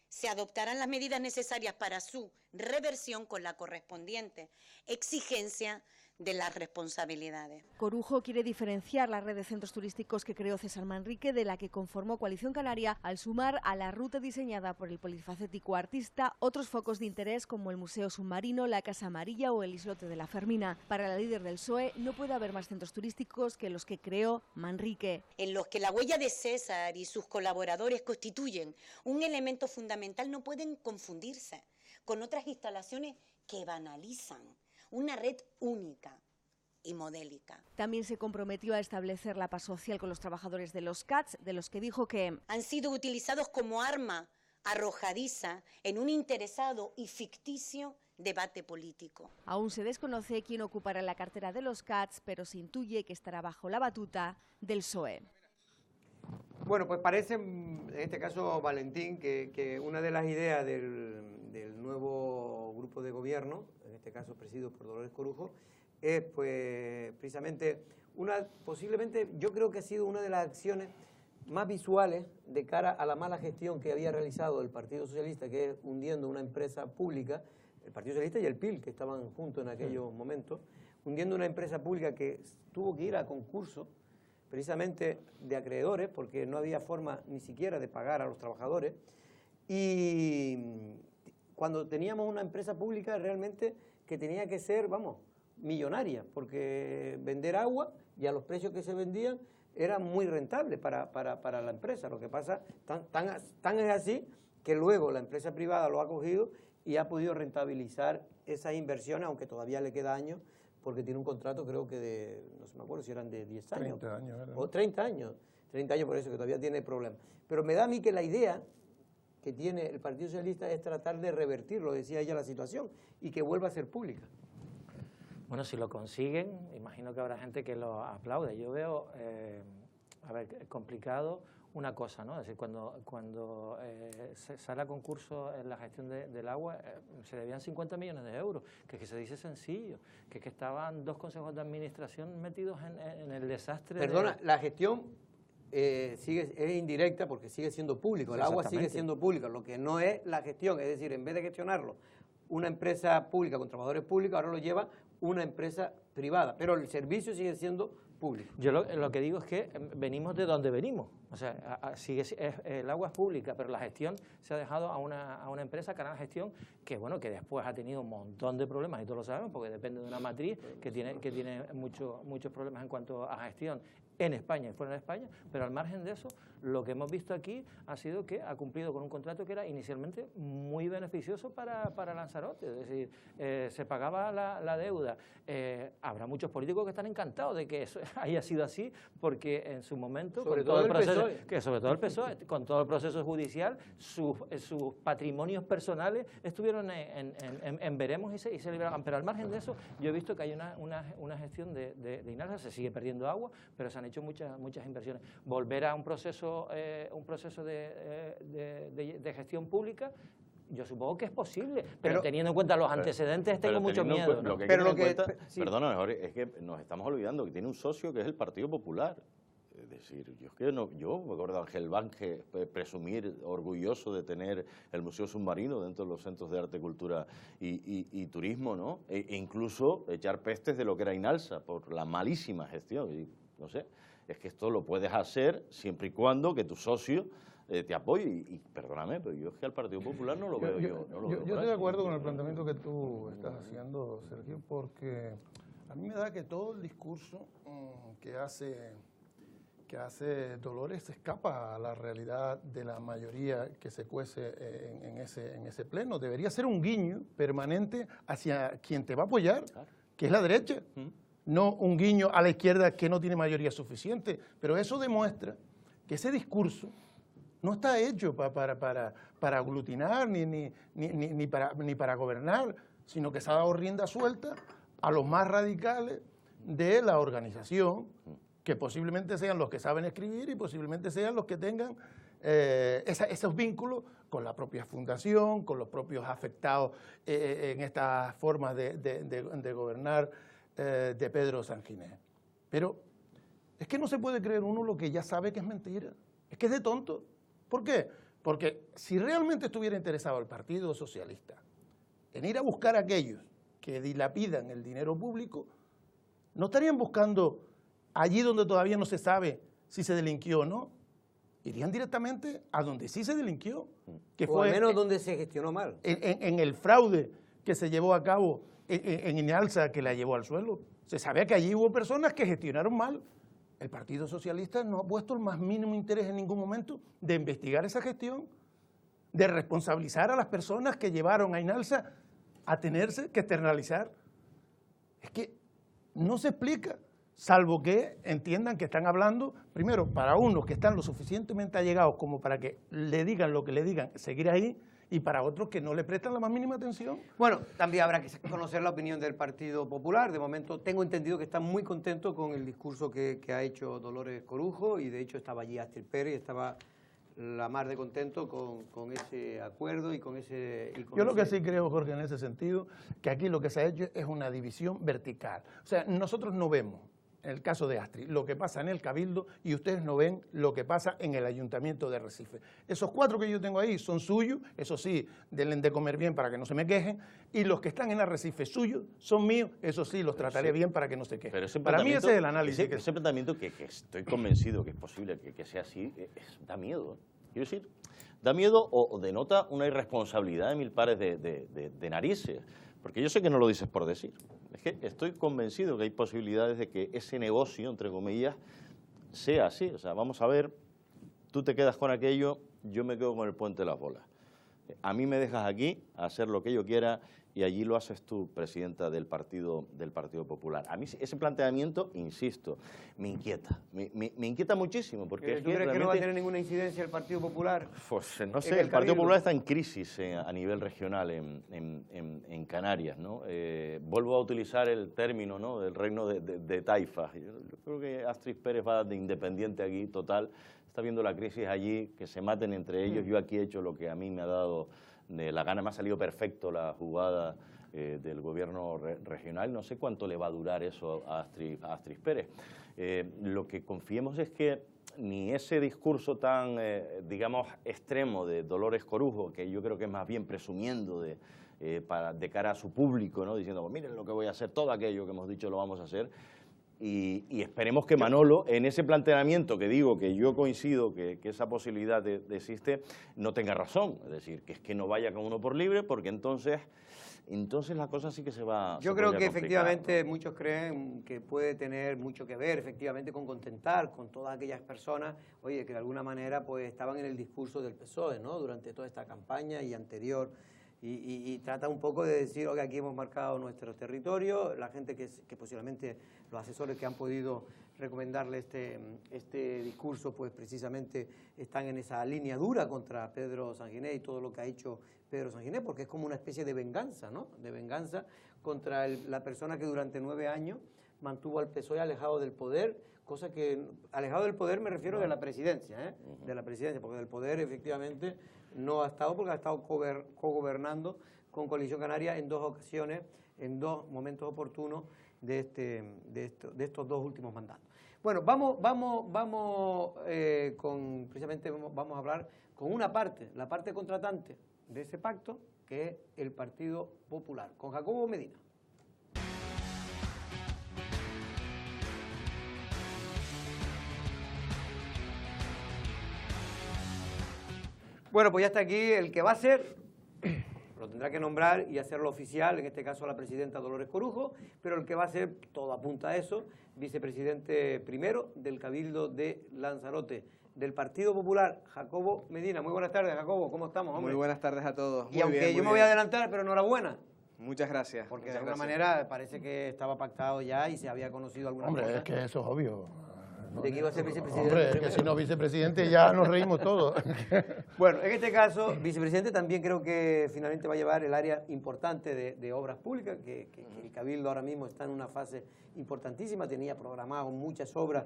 se adoptarán las medidas necesarias para su reversión con la correspondiente exigencia de las responsabilidades. Corujo quiere diferenciar la red de centros turísticos que creó César Manrique de la que conformó Coalición Canaria al sumar a la ruta diseñada por el polifacético artista otros focos de interés como el Museo Submarino, la Casa Amarilla o el Islote de la Fermina. Para la líder del PSOE no puede haber más centros turísticos que los que creó Manrique. En los que la huella de César y sus colaboradores constituyen un elemento fundamental, no pueden confundirse con otras instalaciones que banalizan una red única y modélica. También se comprometió a establecer la paz social con los trabajadores de los CATS, de los que dijo que han sido utilizados como arma arrojadiza en un interesado y ficticio debate político. Aún se desconoce quién ocupará la cartera de los CATS, pero se intuye que estará bajo la batuta del PSOE. Bueno, pues parece, en este caso, Valentín, que una de las ideas del nuevo grupo de gobierno, en este caso presidido por Dolores Corujo, es pues precisamente posiblemente yo creo que ha sido una de las acciones más visuales de cara a la mala gestión que había realizado el Partido Socialista, que es hundiendo una empresa pública, el Partido Socialista y el PIL, que estaban juntos en aquellos momentos, hundiendo una empresa pública que tuvo que ir a concurso, precisamente de acreedores, porque no había forma ni siquiera de pagar a los trabajadores, y cuando teníamos una empresa pública realmente que tenía que ser, vamos, millonaria, porque vender agua y a los precios que se vendían era muy rentable para la empresa. Lo que pasa, tan es así que luego la empresa privada lo ha cogido y ha podido rentabilizar esas inversiones, aunque todavía le queda años, porque tiene un contrato creo que de, no sé, me acuerdo si eran de 10 años. 30 años. ¿Verdad? O 30 años, por eso que todavía tiene problemas. Pero me da a mí que la idea que tiene el Partido Socialista es tratar de revertir, lo decía ella, la situación, y que vuelva a ser pública. Bueno, si lo consiguen, imagino que habrá gente que lo aplaude. Yo veo, complicado una cosa, ¿no? Es decir, cuando se sale a concurso en la gestión del agua, se debían 50 millones de euros, que se dice sencillo, que estaban 2 consejos de administración metidos en el desastre. Perdona, la gestión es indirecta porque sigue siendo público, el agua sigue siendo pública, lo que no es la gestión, es decir, en vez de gestionarlo una empresa pública con trabajadores públicos, ahora lo lleva una empresa privada, pero el servicio sigue siendo público. Yo lo que digo es que venimos de donde venimos, o sea, el agua es pública, pero la gestión se ha dejado a una empresa, Canal Gestión, que bueno, que después ha tenido un montón de problemas, y todos lo sabemos, porque depende de una matriz que tiene muchos problemas en cuanto a gestión en España y fuera de España, pero al margen de eso, lo que hemos visto aquí ha sido que ha cumplido con un contrato que era inicialmente muy beneficioso para Lanzarote, es decir, se pagaba la deuda. Habrá muchos políticos que están encantados de que eso haya sido así, porque en su momento, sobre todo el PSOE, con todo el proceso judicial, sus patrimonios personales estuvieron en veremos y se liberaban, pero al margen de eso, yo he visto que hay una gestión de Inalsa, se sigue perdiendo agua, pero se han hecho muchas inversiones. Volver a un proceso de gestión pública, yo supongo que es posible, pero teniendo en cuenta los antecedentes tengo mucho miedo, ¿no? Perdona, Jorge, es que nos estamos olvidando que tiene un socio que es el Partido Popular. Es decir, yo me acuerdo de Ángel Bange presumir orgulloso de tener el Museo Submarino dentro de los centros de arte, cultura y turismo, ¿no? E incluso echar pestes de lo que era Inalsa por la malísima gestión. Y, no sé, es que esto lo puedes hacer siempre y cuando que tu socio te apoye. Y perdóname, pero yo es que al Partido Popular no lo veo yo. Yo estoy de acuerdo con el planteamiento que tú estás haciendo, Sergio, porque a mí me da que todo el discurso que hace Dolores escapa a la realidad de la mayoría que se cuece en ese pleno. Debería ser un guiño permanente hacia quien te va a apoyar, que es la derecha. No un guiño a la izquierda que no tiene mayoría suficiente, pero eso demuestra que ese discurso no está hecho para aglutinar ni para gobernar, sino que se ha dado rienda suelta a los más radicales de la organización, que posiblemente sean los que saben escribir y posiblemente sean los que tengan esos vínculos con la propia fundación, con los propios afectados en estas formas de gobernar de Pedro Sanginés. Pero es que no se puede creer uno lo que ya sabe que es mentira. Es que es de tonto. ¿Por qué? Porque si realmente estuviera interesado el Partido Socialista en ir a buscar a aquellos que dilapidan el dinero público, no estarían buscando allí donde todavía no se sabe si se delinquió o no. Irían directamente a donde sí se delinquió, que o fue al menos donde se gestionó mal. En el fraude que se llevó a cabo en Inalsa, que la llevó al suelo. Se sabía que allí hubo personas que gestionaron mal. El Partido Socialista no ha puesto el más mínimo interés en ningún momento de investigar esa gestión, de responsabilizar a las personas que llevaron a Inalsa a tenerse que externalizar. Es que no se explica, salvo que entiendan que están hablando, primero, para unos que están lo suficientemente allegados como para que le digan lo que le digan, seguir ahí, y para otros que no le prestan la más mínima atención. Bueno, también habrá que conocer la opinión del Partido Popular. De momento tengo entendido que están muy contentos con el discurso que ha hecho Dolores Corujo, y de hecho estaba allí Astrid Pérez, estaba la mar de contento con ese acuerdo y con ese... Yo lo que sí creo, Jorge, en ese sentido, que aquí lo que se ha hecho es una división vertical. O sea, nosotros no vemos, en el caso de Astrid, lo que pasa en el Cabildo, y ustedes no ven lo que pasa en el Ayuntamiento de Recife. Esos 4 que yo tengo ahí son suyos, eso sí, denle de comer bien para que no se me quejen, y los que están en Arrecife suyos son míos, eso sí, los trataré bien para que no se quejen. Para mí ese es el análisis. Ese planteamiento que estoy convencido que es posible que sea así, da miedo. Quiero decir, da miedo o denota una irresponsabilidad de mil pares de narices. Porque yo sé que no lo dices por decir. Es que estoy convencido que hay posibilidades de que ese negocio, entre comillas, sea así. O sea, vamos a ver, tú te quedas con aquello, yo me quedo con el Puente de las Bolas. A mí me dejas aquí a hacer lo que yo quiera y allí lo haces tú, presidenta del Partido Popular. A mí ese planteamiento, insisto, me inquieta. Me inquieta muchísimo. Porque ¿Tú crees que no va a tener ninguna incidencia el Partido Popular? Pues no sé, el Partido Popular está en crisis a nivel regional en Canarias, ¿no? Vuelvo a utilizar el término, ¿no?, del reino de taifas. Yo creo que Astrid Pérez va de independiente aquí, total. Está viendo la crisis allí, que se maten entre ellos. Yo aquí he hecho lo que a mí me ha dado la gana, me ha salido perfecto la jugada del gobierno regional. No sé cuánto le va a durar eso a Astrid Pérez. Lo que confiemos es que ni ese discurso tan, digamos, extremo de Dolores Corujo, que yo creo que es más bien presumiendo de cara a su público, ¿no?, diciendo, pues miren lo que voy a hacer, todo aquello que hemos dicho lo vamos a hacer. Y esperemos que Manolo, en ese planteamiento que digo, que yo coincido que esa posibilidad existe, no tenga razón. Es decir, que es que no vaya con uno por libre, porque entonces la cosa sí que se va... Yo creo que efectivamente, ¿no?, muchos creen que puede tener mucho que ver, efectivamente, con contentar con todas aquellas personas, oye, que de alguna manera pues estaban en el discurso del PSOE, ¿no?, durante toda esta campaña y anterior. Y trata un poco de decir, oye, aquí hemos marcado nuestro territorio, la gente que posiblemente los asesores que han podido recomendarle este discurso, pues precisamente están en esa línea dura contra Pedro Sanginés y todo lo que ha hecho Pedro Sanginés, porque es como una especie de venganza, ¿no?, de venganza contra la persona que durante 9 años mantuvo al PSOE alejado del poder, cosa que, alejado del poder me refiero de la presidencia, de la presidencia, porque del poder efectivamente no ha estado, porque ha estado cogobernando con Coalición Canaria en 2 ocasiones, en 2 momentos oportunos de estos 2 últimos mandatos. Bueno, precisamente vamos a hablar con una parte, la parte contratante de ese pacto, que es el Partido Popular, con Jacobo Medina. Bueno, pues ya está aquí el que va a ser, lo tendrá que nombrar y hacerlo oficial, en este caso la presidenta Dolores Corujo, pero el que va a ser, todo apunta a eso, vicepresidente primero del Cabildo de Lanzarote, del Partido Popular, Jacobo Medina. Muy buenas tardes, Jacobo, ¿cómo estamos, hombre? Muy buenas tardes a todos. Y aunque yo me voy a adelantar, pero enhorabuena. Muchas gracias. Porque de alguna manera parece que estaba pactado ya y se había conocido alguna cosa. Hombre, es que eso es obvio. de que iba a ser vicepresidente. Hombre, que si no vicepresidente ya nos reímos todos. Bueno, en este caso, vicepresidente también creo que finalmente va a llevar el área importante de obras públicas, que el Cabildo ahora mismo está en una fase importantísima, tenía programado muchas obras,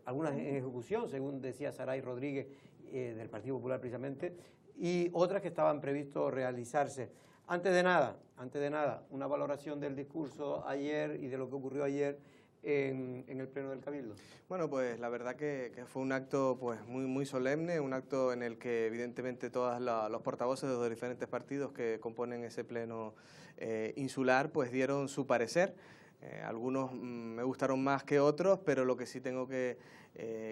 algunas en ejecución, según decía Saray Rodríguez, del Partido Popular precisamente, y otras que estaban previstos realizarse. Antes de nada, una valoración del discurso ayer y de lo que ocurrió ayer en el Pleno del Cabildo. Bueno, pues la verdad que fue un acto pues muy solemne, un acto en el que evidentemente todos los portavoces de los diferentes partidos que componen ese Pleno insular pues dieron su parecer. Algunos me gustaron más que otros, pero lo que sí tengo que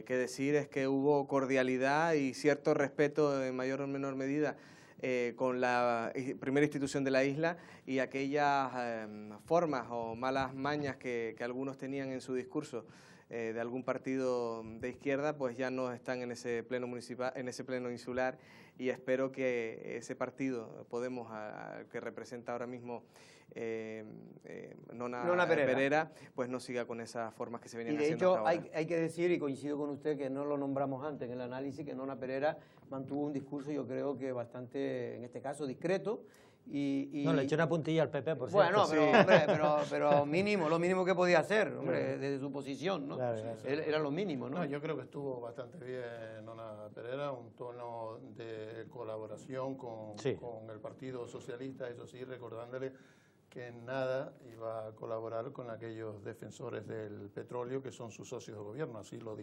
decir es que hubo cordialidad y cierto respeto en mayor o menor medida con la primera institución de la isla, y aquellas formas o malas mañas que algunos tenían en su discurso de algún partido de izquierda, pues ya no están en ese pleno municipal, en ese pleno insular, y espero que ese partido, Podemos, que representa ahora mismo Nona Pereira, pues no siga con esas formas que se venían haciendo hasta ahora. Y de hecho hay que decir, y coincido con usted, que no lo nombramos antes en el análisis, que Nona Pereira mantuvo un discurso, yo creo que bastante, en este caso, discreto. No, le echó una puntilla al PP, por bueno, cierto. Bueno, pero mínimo, lo mínimo que podía hacer, hombre, desde su posición, ¿no? Claro. Era lo mínimo, ¿no? No, yo creo que estuvo bastante bien Nona Pereira, un tono de colaboración con el Partido Socialista, eso sí, recordándole que en nada iba a colaborar con aquellos defensores del petróleo que son sus socios de gobierno, así lo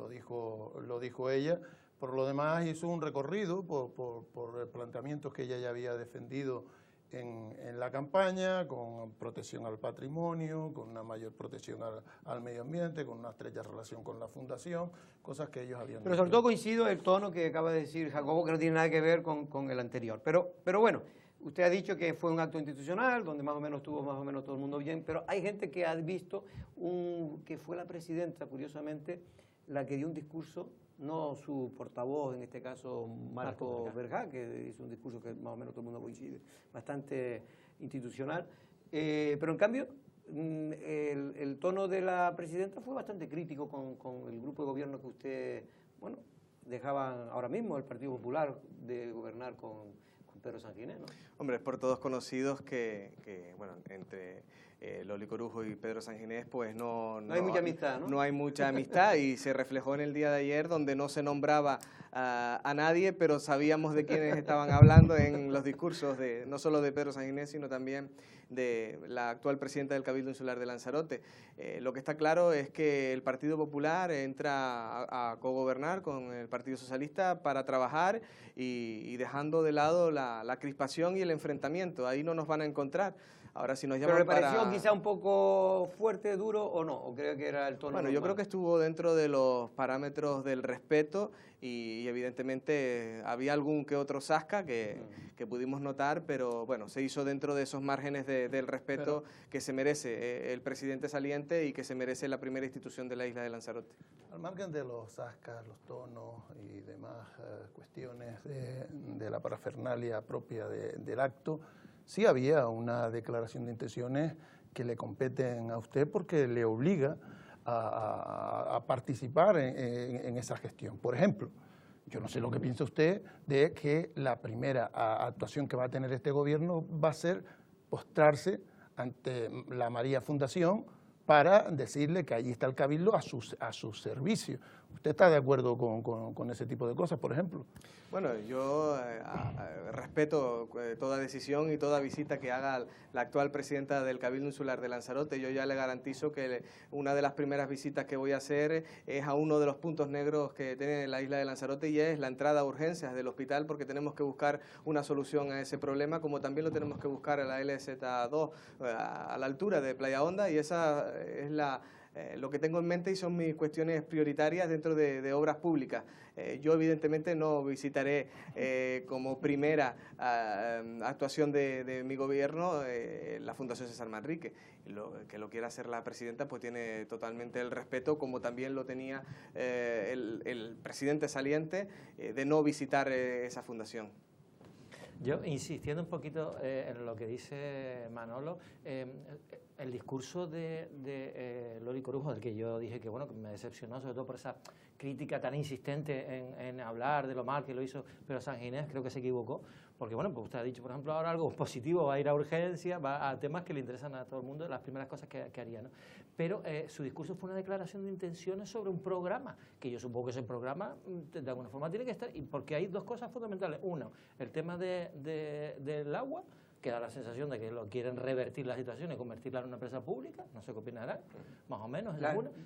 dijo ella. Por lo demás hizo un recorrido por planteamientos que ella ya había defendido en la campaña, con protección al patrimonio, con una mayor protección al medio ambiente, con una estrecha relación con la fundación, cosas que ellos habían Pero sobre todo coincido el tono que acaba de decir Jacobo, que no tiene nada que ver con el anterior. Pero bueno, usted ha dicho que fue un acto institucional, donde más o menos estuvo más o menos todo el mundo bien, pero hay gente que ha visto que fue la presidenta, curiosamente, la que dio un discurso, no su portavoz, en este caso Marco Vergá, que hizo un discurso que más o menos todo el mundo coincide, bastante institucional, pero en cambio el tono de la presidenta fue bastante crítico con el grupo de gobierno que usted, bueno, dejaban ahora mismo el Partido Popular de gobernar con Pedro Sanguiné, ¿no? Hombre, es por todos conocidos que bueno, entre Loli Corujo y Pedro Sanguinés, pues no hay mucha amistad, ¿no? No hay mucha amistad, y se reflejó en el día de ayer, donde no se nombraba a nadie, pero sabíamos de quiénes estaban hablando en los discursos, no solo de Pedro Sanguinés, sino también de la actual presidenta del Cabildo Insular de Lanzarote. Lo que está claro es que el Partido Popular entra a cogobernar con el Partido Socialista para trabajar y dejando de lado la crispación y el enfrentamiento. Ahí no nos van a encontrar. Ahora, si nos llaman ¿Pero le pareció quizá un poco fuerte, duro o no? ¿O creo que era el tono Bueno, normal? yo creo que estuvo dentro de los parámetros del respeto, y evidentemente había algún que otro zasca que pudimos notar, pero bueno, se hizo dentro de esos márgenes del respeto que se merece el presidente saliente y que se merece la primera institución de la isla de Lanzarote. Al margen de los zascas, los tonos y demás cuestiones de la parafernalia propia del acto, sí había una declaración de intenciones que le competen a usted porque le obliga a participar en esa gestión. Por ejemplo, yo no sé lo que piensa usted de que la primera actuación que va a tener este gobierno va a ser postrarse ante la María Fundación para decirle que allí está el Cabildo a su servicio. ¿Usted está de acuerdo con ese tipo de cosas, por ejemplo? Bueno, yo respeto toda decisión y toda visita que haga la actual presidenta del Cabildo Insular de Lanzarote. Yo ya le garantizo que una de las primeras visitas que voy a hacer es a uno de los puntos negros que tiene la isla de Lanzarote, y es la entrada a urgencias del hospital, porque tenemos que buscar una solución a ese problema, como también lo tenemos que buscar a la LZ2, a la altura de Playa Honda, y esa es lo que tengo en mente y son mis cuestiones prioritarias dentro de obras públicas. Yo evidentemente no visitaré como primera actuación de mi gobierno la Fundación César Manrique. Que lo quiera hacer la presidenta, pues tiene totalmente el respeto, como también lo tenía el presidente saliente, de no visitar esa fundación. Yo, insistiendo un poquito en lo que dice Manolo, el discurso de Lori Corujo, del que yo dije que, bueno, que me decepcionó, sobre todo por esa crítica tan insistente en hablar de lo mal que lo hizo Pedro Sanginés, creo que se equivocó, porque, bueno, pues usted ha dicho, por ejemplo, ahora algo positivo, va a ir a urgencia, va a temas que le interesan a todo el mundo, las primeras cosas que haría, ¿no? Pero su discurso fue una declaración de intenciones sobre un programa, que yo supongo que ese programa, de alguna forma, tiene que estar, y porque hay dos cosas fundamentales. Uno, el tema del agua, que da la sensación de que lo quieren revertir la situación y convertirla en una empresa pública, no sé qué opinarán, más o menos.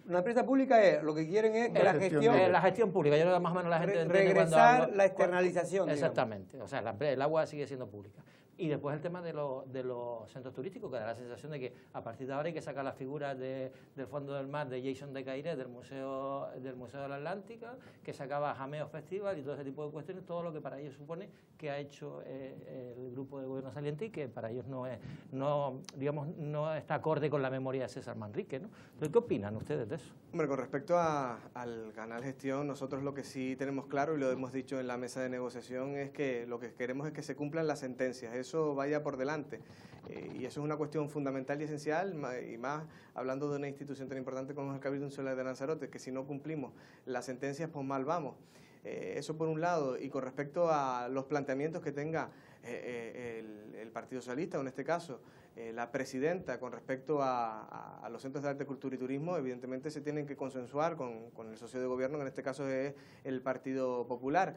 Una empresa pública es, lo que quieren es que la gestión pública, yo creo que más o menos la gente entiende regresar la externalización. Exactamente, digamos. O sea, el agua sigue siendo pública. Y después el tema de los centros turísticos, que da la sensación de que a partir de ahora hay que sacar las figuras del Fondo del Mar de Jason de Caire, del Museo de la Atlántica, que sacaba Jameo Festival y todo ese tipo de cuestiones, todo lo que para ellos supone que ha hecho el grupo de gobierno saliente y que para ellos no está acorde con la memoria de César Manrique, ¿no? ¿Qué opinan ustedes de eso? Hombre, con respecto al canal Gestión, nosotros lo que sí tenemos claro, y lo hemos dicho en la mesa de negociación, es que lo que queremos es que se cumplan las sentencias, eso vaya por delante. Y eso es una cuestión fundamental y esencial, y más hablando de una institución tan importante como el Cabildo Insular de Lanzarote, que si no cumplimos las sentencias, pues mal vamos. Eso por un lado, y con respecto a los planteamientos que tenga el Partido Socialista, o en este caso la presidenta, con respecto a los centros de arte, cultura y turismo, evidentemente se tienen que consensuar con el socio de gobierno, que en este caso es el Partido Popular.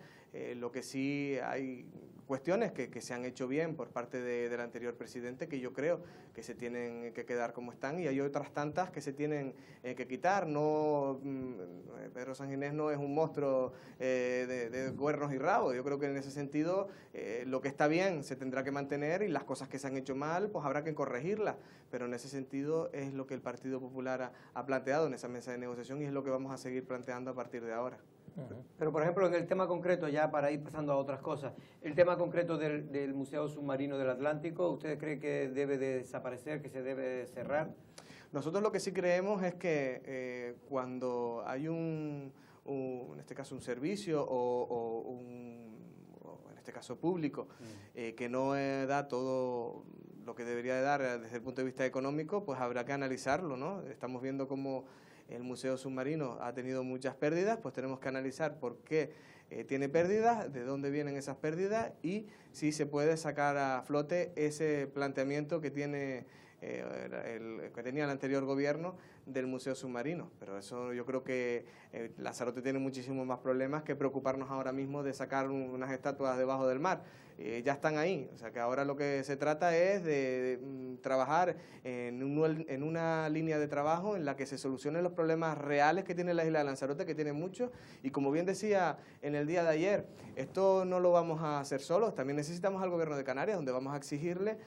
Lo que sí hay cuestiones que se han hecho bien por parte del anterior presidente, que yo creo que se tienen que quedar como están, y hay otras tantas que se tienen que quitar. Pedro Sanginés no es un monstruo de cuernos y rabos. Yo creo que en ese sentido lo que está bien se tendrá que mantener, y las cosas que se han hecho mal pues habrá que corregirlas, pero en ese sentido es lo que el Partido Popular ha planteado en esa mesa de negociación, y es lo que vamos a seguir planteando a partir de ahora. Pero, por ejemplo, en el tema concreto, ya para ir pasando a otras cosas, el tema concreto del Museo Submarino del Atlántico, ¿ustedes creen que debe de desaparecer, que se debe de cerrar? Nosotros lo que sí creemos es que cuando hay en este caso un servicio o en este caso público, que no da todo lo que debería de dar desde el punto de vista económico, pues habrá que analizarlo, ¿no? Estamos viendo cómo el Museo Submarino ha tenido muchas pérdidas, pues tenemos que analizar por qué tiene pérdidas, de dónde vienen esas pérdidas y si se puede sacar a flote ese planteamiento que tiene que tenía el anterior gobierno del Museo Submarino. Pero eso yo creo que Lanzarote tiene muchísimos más problemas que preocuparnos ahora mismo de sacar unas estatuas debajo del mar. Ya están ahí, o sea que ahora lo que se trata es de trabajar en una línea de trabajo en la que se solucionen los problemas reales que tiene la isla de Lanzarote, que tiene muchos, y como bien decía en el día de ayer, esto no lo vamos a hacer solos, también necesitamos al Gobierno de Canarias, donde vamos a exigirle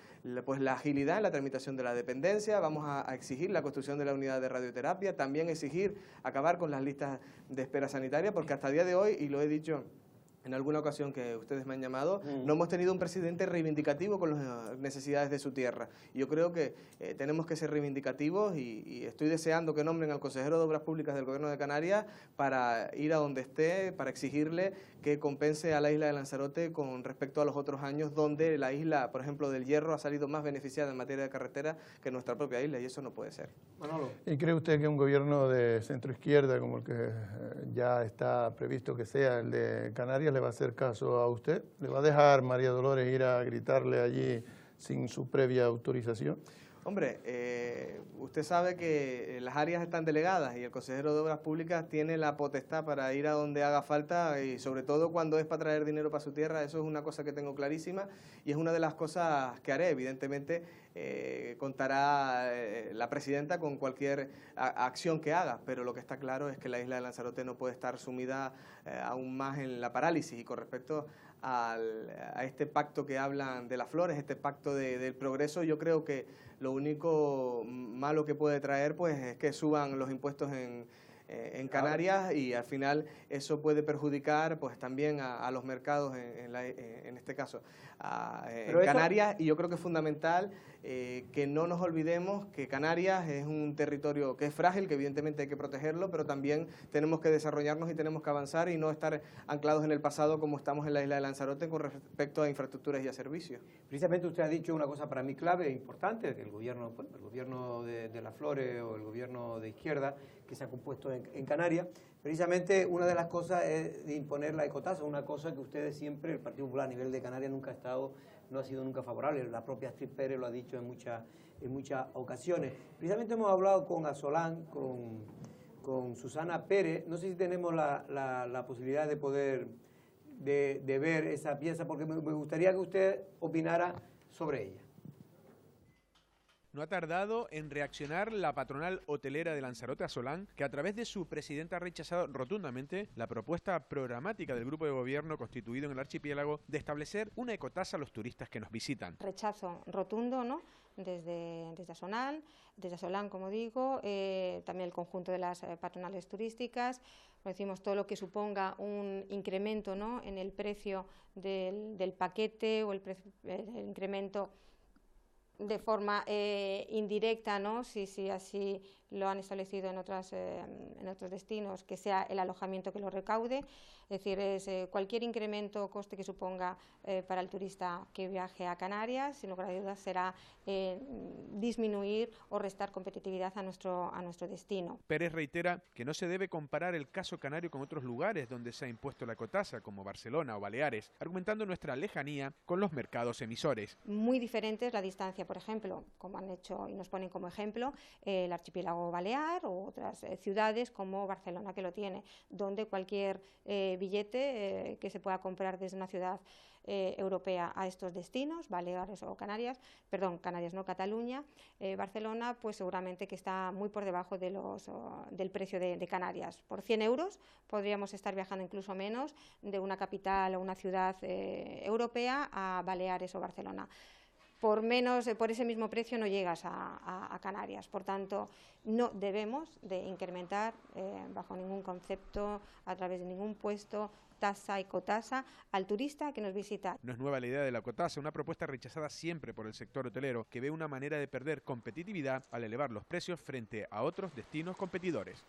pues la agilidad en la tramitación de la dependencia, vamos a exigir la construcción de la unidad de radioterapia, también exigir acabar con las listas de espera sanitaria, porque hasta el día de hoy, y lo he dicho en alguna ocasión que ustedes me han llamado, no hemos tenido un presidente reivindicativo con las necesidades de su tierra. Y yo creo que tenemos que ser reivindicativos y estoy deseando que nombren al consejero de Obras Públicas del Gobierno de Canarias para ir a donde esté, para exigirle que compense a la isla de Lanzarote con respecto a los otros años donde la isla, por ejemplo, del Hierro ha salido más beneficiada en materia de carretera que nuestra propia isla, y eso no puede ser. Manolo. ¿Y cree usted que un gobierno de centro-izquierda, como el que ya está previsto que sea el de Canarias, le va a hacer caso a usted? ¿Le va a dejar María Dolores ir a gritarle allí sin su previa autorización? Hombre, usted sabe que las áreas están delegadas y el consejero de Obras Públicas tiene la potestad para ir a donde haga falta, y sobre todo cuando es para traer dinero para su tierra. Eso es una cosa que tengo clarísima y es una de las cosas que haré. Evidentemente contará la presidenta con cualquier acción que haga, pero lo que está claro es que la isla de Lanzarote no puede estar sumida aún más en la parálisis. Y con respecto a este pacto que hablan de las flores, este pacto del progreso, yo creo que lo único malo que puede traer pues es que suban los impuestos en en Canarias, y al final eso puede perjudicar pues también a los mercados en este caso en Canarias, y yo creo que es fundamental que no nos olvidemos que Canarias es un territorio que es frágil, que evidentemente hay que protegerlo, pero también tenemos que desarrollarnos y tenemos que avanzar y no estar anclados en el pasado como estamos en la isla de Lanzarote con respecto a infraestructuras y a servicios. Precisamente usted ha dicho una cosa para mí clave e importante, que el gobierno de las Flores o el gobierno de izquierda que se ha compuesto en Canarias, precisamente una de las cosas es de imponer la ecotasa, una cosa que ustedes siempre, el Partido Popular a nivel de Canarias no ha sido nunca favorable. La propia Astrid Pérez lo ha dicho en muchas ocasiones. Precisamente hemos hablado con Asolán, con Susana Pérez. No sé si tenemos la posibilidad de poder de ver esa pieza, porque me gustaría que usted opinara sobre ella. No ha tardado en reaccionar la patronal hotelera de Lanzarote, Asolán, que a través de su presidenta ha rechazado rotundamente la propuesta programática del grupo de gobierno constituido en el archipiélago de establecer una ecotasa a los turistas que nos visitan. Rechazo rotundo, ¿no?, desde Asolán, como digo, también el conjunto de las patronales turísticas. Decimos todo lo que suponga un incremento, ¿no?, en el precio del paquete o el incremento de forma indirecta, ¿no?, si así lo han establecido en otros destinos, que sea el alojamiento que lo recaude. Es decir, cualquier incremento o coste que suponga para el turista que viaje a Canarias, sin lugar a dudas, será disminuir o restar competitividad a nuestro destino. Pérez reitera que no se debe comparar el caso canario con otros lugares donde se ha impuesto la ecotasa, como Barcelona o Baleares, argumentando nuestra lejanía con los mercados emisores. Muy diferente es la distancia, por ejemplo, como han hecho y nos ponen como ejemplo, el archipiélago balear o otras ciudades como Barcelona, que lo tiene, donde cualquier billete que se pueda comprar desde una ciudad europea a estos destinos, Baleares o Canarias, perdón, Canarias no, Cataluña, Barcelona, pues seguramente que está muy por debajo del precio de Canarias. Por 100 euros podríamos estar viajando incluso menos de una capital o una ciudad europea a Baleares o Barcelona. Por ese mismo precio no llegas a Canarias. Por tanto, no debemos de incrementar bajo ningún concepto, a través de ningún puesto, tasa, ecotasa al turista que nos visita. No es nueva la idea de la ecotasa, una propuesta rechazada siempre por el sector hotelero, que ve una manera de perder competitividad al elevar los precios frente a otros destinos competidores.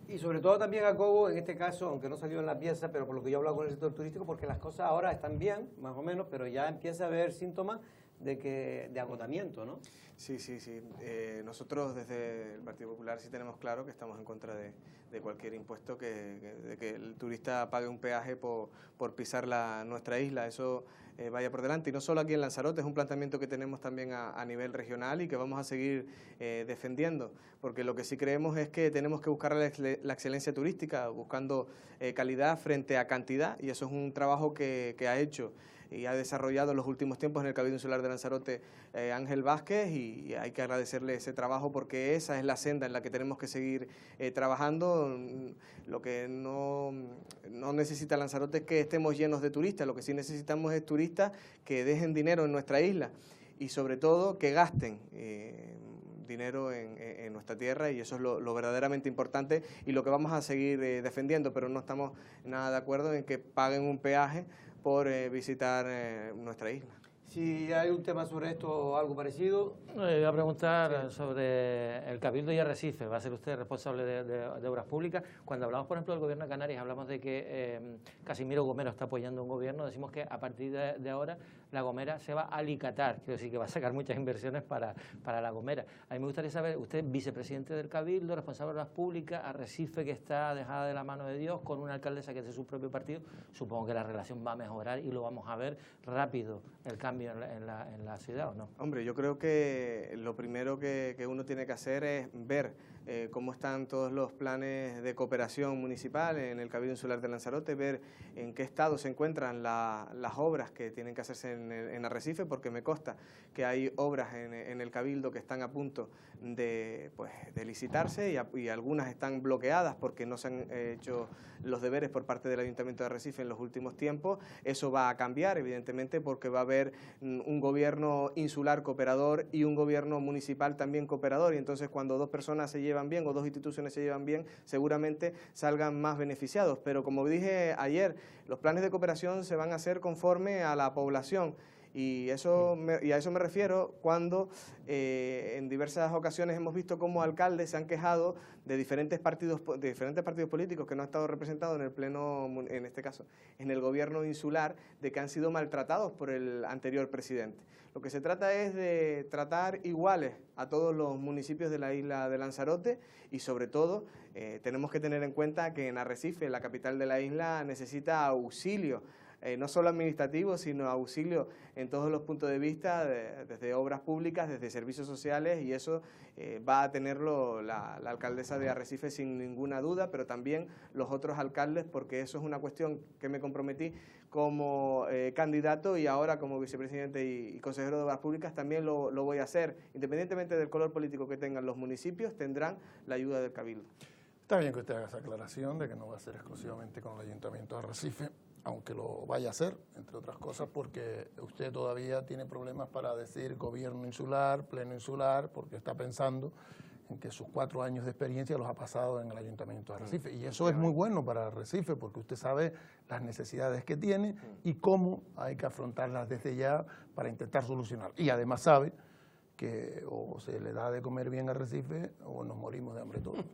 Y sobre todo también a Cobo, en este caso, aunque no salió en la pieza, pero por lo que yo he hablado con el sector turístico, porque las cosas ahora están bien, más o menos, pero ya empieza a haber síntomas de agotamiento, ¿no? Sí. Nosotros desde el Partido Popular sí tenemos claro que estamos en contra de cualquier impuesto de que el turista pague un peaje por pisar nuestra isla. Eso vaya por delante. Y no solo aquí en Lanzarote, es un planteamiento que tenemos también a nivel regional y que vamos a seguir defendiendo, porque lo que sí creemos es que tenemos que buscar la excelencia turística, buscando calidad frente a cantidad, y eso es un trabajo que ha hecho y ha desarrollado en los últimos tiempos en el Cabildo Insular de Lanzarote Ángel Vázquez, y hay que agradecerle ese trabajo porque esa es la senda en la que tenemos que seguir trabajando. Lo que no necesita Lanzarote es que estemos llenos de turistas, lo que sí necesitamos es turistas que dejen dinero en nuestra isla y sobre todo que gasten dinero en nuestra tierra, y eso es lo verdaderamente importante y lo que vamos a seguir defendiendo, pero no estamos nada de acuerdo en que paguen un peaje por visitar nuestra isla. Si hay un tema sobre esto o algo parecido. Voy a preguntar sobre el Cabildo y Arrecife. Va a ser usted responsable de obras públicas. Cuando hablamos, por ejemplo, del Gobierno de Canarias, hablamos de que Casimiro Gomero está apoyando un gobierno. Decimos que a partir de ahora La Gomera se va a alicatar. Quiero decir que va a sacar muchas inversiones para La Gomera. A mí me gustaría saber, usted vicepresidente del Cabildo, responsable de obras públicas, Arrecife, que está dejada de la mano de Dios, con una alcaldesa que es de su propio partido. Supongo que la relación va a mejorar y lo vamos a ver rápido, el cambio en la ciudad, ¿o no? Hombre, yo creo que lo primero que uno tiene que hacer es ver cómo están todos los planes de cooperación municipal en el Cabildo Insular de Lanzarote, ver en qué estado se encuentran las obras que tienen que hacerse en Arrecife, porque me consta que hay obras en el Cabildo que están a punto de licitarse y algunas están bloqueadas porque no se han hecho los deberes por parte del Ayuntamiento de Arrecife en los últimos tiempos. Eso va a cambiar, evidentemente, porque va a haber un gobierno insular cooperador y un gobierno municipal también cooperador, y entonces cuando dos personas se llevan llevan bien o dos instituciones se llevan bien, seguramente salgan más beneficiados. Pero como dije ayer, los planes de cooperación se van a hacer conforme a la población. Y a eso me refiero cuando en diversas ocasiones hemos visto cómo alcaldes se han quejado de diferentes partidos políticos que no han estado representados en el pleno, en este caso, en el gobierno insular, de que han sido maltratados por el anterior presidente. Lo que se trata es de tratar iguales a todos los municipios de la isla de Lanzarote y sobre todo tenemos que tener en cuenta que en Arrecife, la capital de la isla, necesita auxilio. No solo administrativo, sino auxilio en todos los puntos de vista, desde obras públicas, desde servicios sociales, y eso va a tenerlo la alcaldesa de Arrecife sin ninguna duda, pero también los otros alcaldes, porque eso es una cuestión que me comprometí como candidato y ahora como vicepresidente y consejero de obras públicas también lo voy a hacer. Independientemente del color político que tengan los municipios, tendrán la ayuda del Cabildo. Está bien que usted haga esa aclaración de que no va a ser exclusivamente con el Ayuntamiento de Arrecife, aunque lo vaya a hacer, entre otras cosas, porque usted todavía tiene problemas para decir gobierno insular, pleno insular, porque está pensando en que sus 4 años de experiencia los ha pasado en el Ayuntamiento de Arrecife. Y eso es muy bueno para Arrecife, porque usted sabe las necesidades que tiene y cómo hay que afrontarlas desde ya para intentar solucionar. Y además sabe que o se le da de comer bien a Arrecife o nos morimos de hambre todos.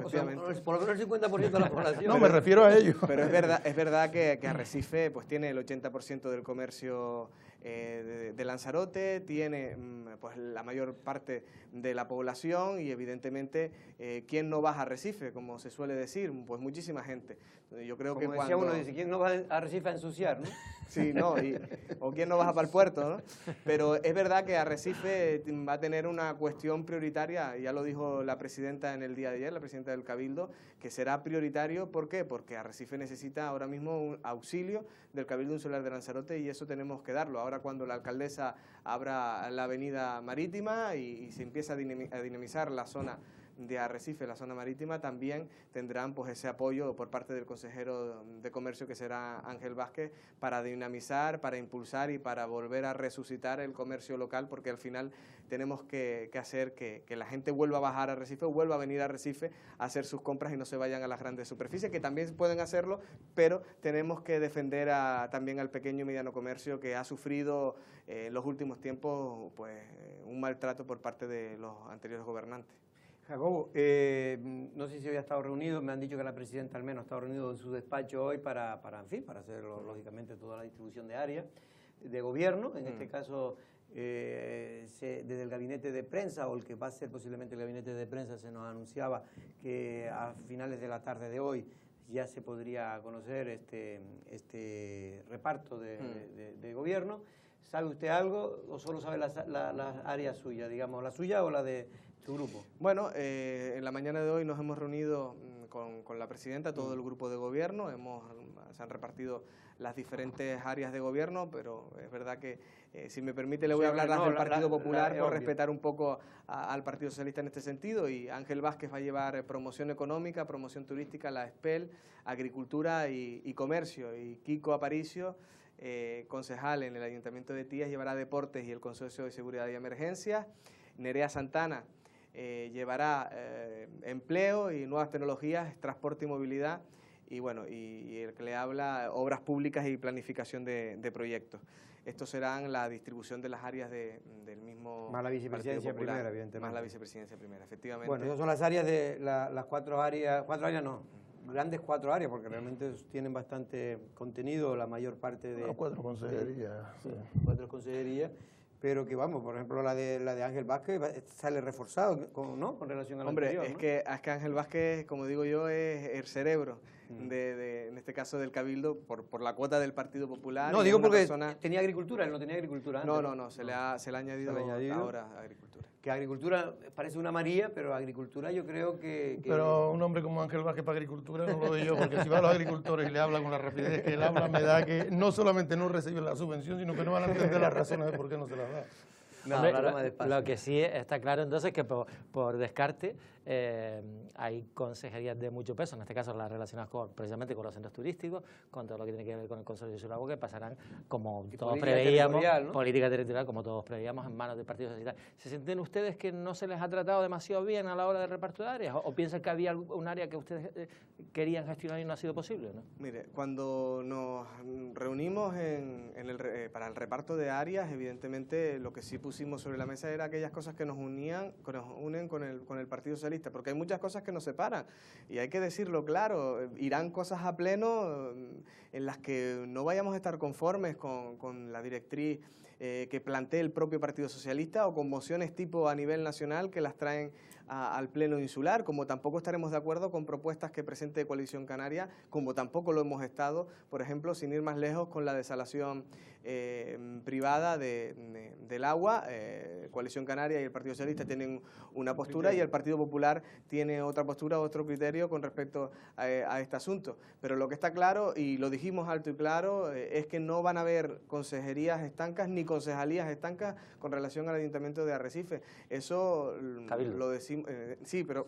O sea, por lo menos el 50% de la población. No, me refiero a ello. Pero es verdad que Arrecife pues, tiene el 80% del comercio de Lanzarote, tiene pues, la mayor parte de la población y evidentemente ¿quién no va a Arrecife? Como se suele decir, pues muchísima gente. Yo creo como que decía uno, dice, ¿quién no va a Arrecife a ensuciar? ¿no? Sí, no, o quién no baja para el puerto, ¿no? Pero es verdad que Arrecife va a tener una cuestión prioritaria, ya lo dijo la presidenta en el día de ayer, la presidenta del Cabildo, que será prioritario, ¿por qué? Porque Arrecife necesita ahora mismo un auxilio del Cabildo Insular de Lanzarote y eso tenemos que darlo. Ahora cuando la alcaldesa abra la avenida marítima y se empieza a dinamizar la zona de Arrecife, la zona marítima, también tendrán pues ese apoyo por parte del consejero de Comercio, que será Ángel Vázquez, para dinamizar, para impulsar y para volver a resucitar el comercio local, porque al final tenemos que hacer que la gente vuelva a bajar a Arrecife, vuelva a venir a Arrecife a hacer sus compras y no se vayan a las grandes superficies, que también pueden hacerlo, pero tenemos que defender también al pequeño y mediano comercio, que ha sufrido en los últimos tiempos pues un maltrato por parte de los anteriores gobernantes. Jacobo, no sé si había estado reunido, me han dicho que la presidenta al menos ha estado reunido en su despacho hoy para hacer lógicamente toda la distribución de áreas de gobierno, en este caso desde el gabinete de prensa o el que va a ser posiblemente el gabinete de prensa se nos anunciaba que a finales de la tarde de hoy ya se podría conocer este reparto de gobierno. ¿Sabe usted algo o solo sabe las áreas suyas, digamos, la suya o la de su grupo? Bueno, en la mañana de hoy nos hemos reunido con la presidenta, todo el grupo de gobierno, se han repartido las diferentes áreas de gobierno, pero es verdad que, si me permite, le voy a hablar del Partido Popular por respetar un poco al Partido Socialista en este sentido, y Ángel Vázquez va a llevar promoción económica, promoción turística, la SPEL, agricultura y comercio, y Kiko Aparicio, concejal en el Ayuntamiento de Tías, llevará deportes y el Consorcio de Seguridad y Emergencias. Nerea Santana llevará empleo y nuevas tecnologías, transporte y movilidad, y bueno, y el que le habla, obras públicas y planificación de proyectos. Estos serán la distribución de las áreas del mismo más la vicepresidencia Partido Popular, primera, evidentemente. Más la vicepresidencia primera, efectivamente. Bueno, esas son las áreas de las 4 áreas, grandes 4 áreas, porque realmente tienen bastante contenido, la mayor parte de... 4 consejerías. Sí, 4 consejerías, pero que vamos, por ejemplo, la de Ángel Vázquez sale reforzado, ¿no?, con relación a la anterior, es ¿no? que Ángel Vázquez, como digo yo, es el cerebro en este caso del Cabildo, por la cuota del Partido Popular. No, digo porque tenía agricultura, él no tenía agricultura antes. No, se le ha añadido ahora agricultura. Que agricultura parece una María, pero agricultura yo creo que... Pero un hombre como Ángel Vázquez para agricultura no lo doy yo, porque si va a los agricultores y le habla con la rapidez que él habla, me da que no solamente no reciben la subvención, sino que no van a entender las razones de por qué no se las da. No, lo que sí está claro entonces es que por descarte hay consejerías de mucho peso, en este caso las relacionadas precisamente con los centros turísticos, con todo lo que tiene que ver con el Consorcio Insular, que pasarán, como todos preveíamos, ¿no? Política territorial, como todos preveíamos, en manos del Partido Socialista. ¿Se sienten ustedes que no se les ha tratado demasiado bien a la hora del reparto de áreas? ¿O piensan que había un área que ustedes querían gestionar y no ha sido posible, ¿no? Mire, cuando nos reunimos para el reparto de áreas, evidentemente lo que sí pusimos sobre la mesa era aquellas cosas que nos unen con el Partido Socialista, porque hay muchas cosas que nos separan y hay que decirlo claro, irán cosas a pleno en las que no vayamos a estar conformes con la directriz que plantee el propio Partido Socialista o con mociones tipo a nivel nacional que las traen al Pleno Insular, como tampoco estaremos de acuerdo con propuestas que presente Coalición Canaria, como tampoco lo hemos estado, por ejemplo, sin ir más lejos, con la desalación privada del agua. Coalición Canaria y el Partido Socialista tienen una postura y el Partido Popular tiene otra postura, otro criterio con respecto a este asunto. Pero lo que está claro, y lo dijimos alto y claro, es que no van a haber consejerías estancas ni concejalías estancas con relación al Ayuntamiento de Arrecife. Eso lo decimos. Sí, pero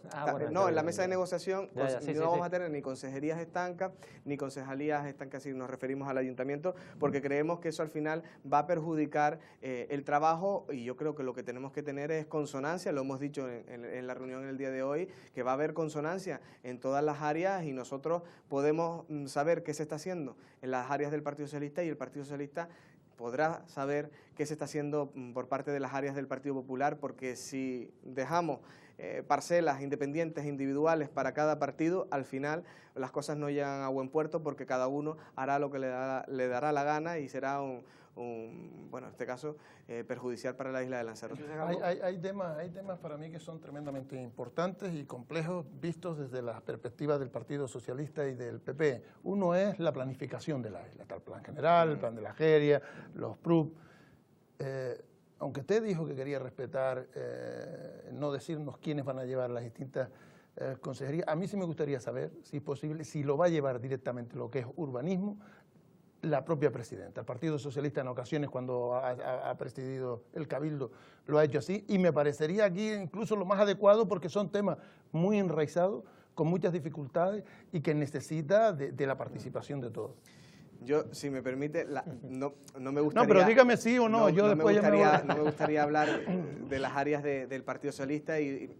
no, en la mesa de negociación no vamos a tener ni consejerías estancas ni concejalías estancas si nos referimos al ayuntamiento, porque creemos que eso al final va a perjudicar el trabajo, y yo creo que lo que tenemos que tener es consonancia, lo hemos dicho en la reunión el día de hoy, que va a haber consonancia en todas las áreas y nosotros podemos saber qué se está haciendo en las áreas del Partido Socialista y el Partido Socialista podrá saber qué se está haciendo por parte de las áreas del Partido Popular, porque si dejamos parcelas independientes, individuales para cada partido, al final las cosas no llegan a buen puerto porque cada uno hará lo que le dará la gana y será bueno, en este caso, perjudicial para la isla de Lanzarote. Hay temas para mí que son tremendamente importantes y complejos vistos desde la perspectiva del Partido Socialista y del PP. Uno es la planificación de la isla, está el plan general, el plan de la Jeria, los PRUB. Aunque usted dijo que quería respetar, no decirnos quiénes van a llevar las distintas consejerías, a mí sí me gustaría saber, si es posible, si lo va a llevar directamente lo que es urbanismo, la propia presidenta. El Partido Socialista en ocasiones, cuando ha presidido el Cabildo, lo ha hecho así, y me parecería aquí incluso lo más adecuado porque son temas muy enraizados, con muchas dificultades y que necesita de la participación de todos. Yo, si me permite, no me gustaría... No, pero dígame sí o no, yo después no me gustaría hablar de las áreas del Partido Socialista y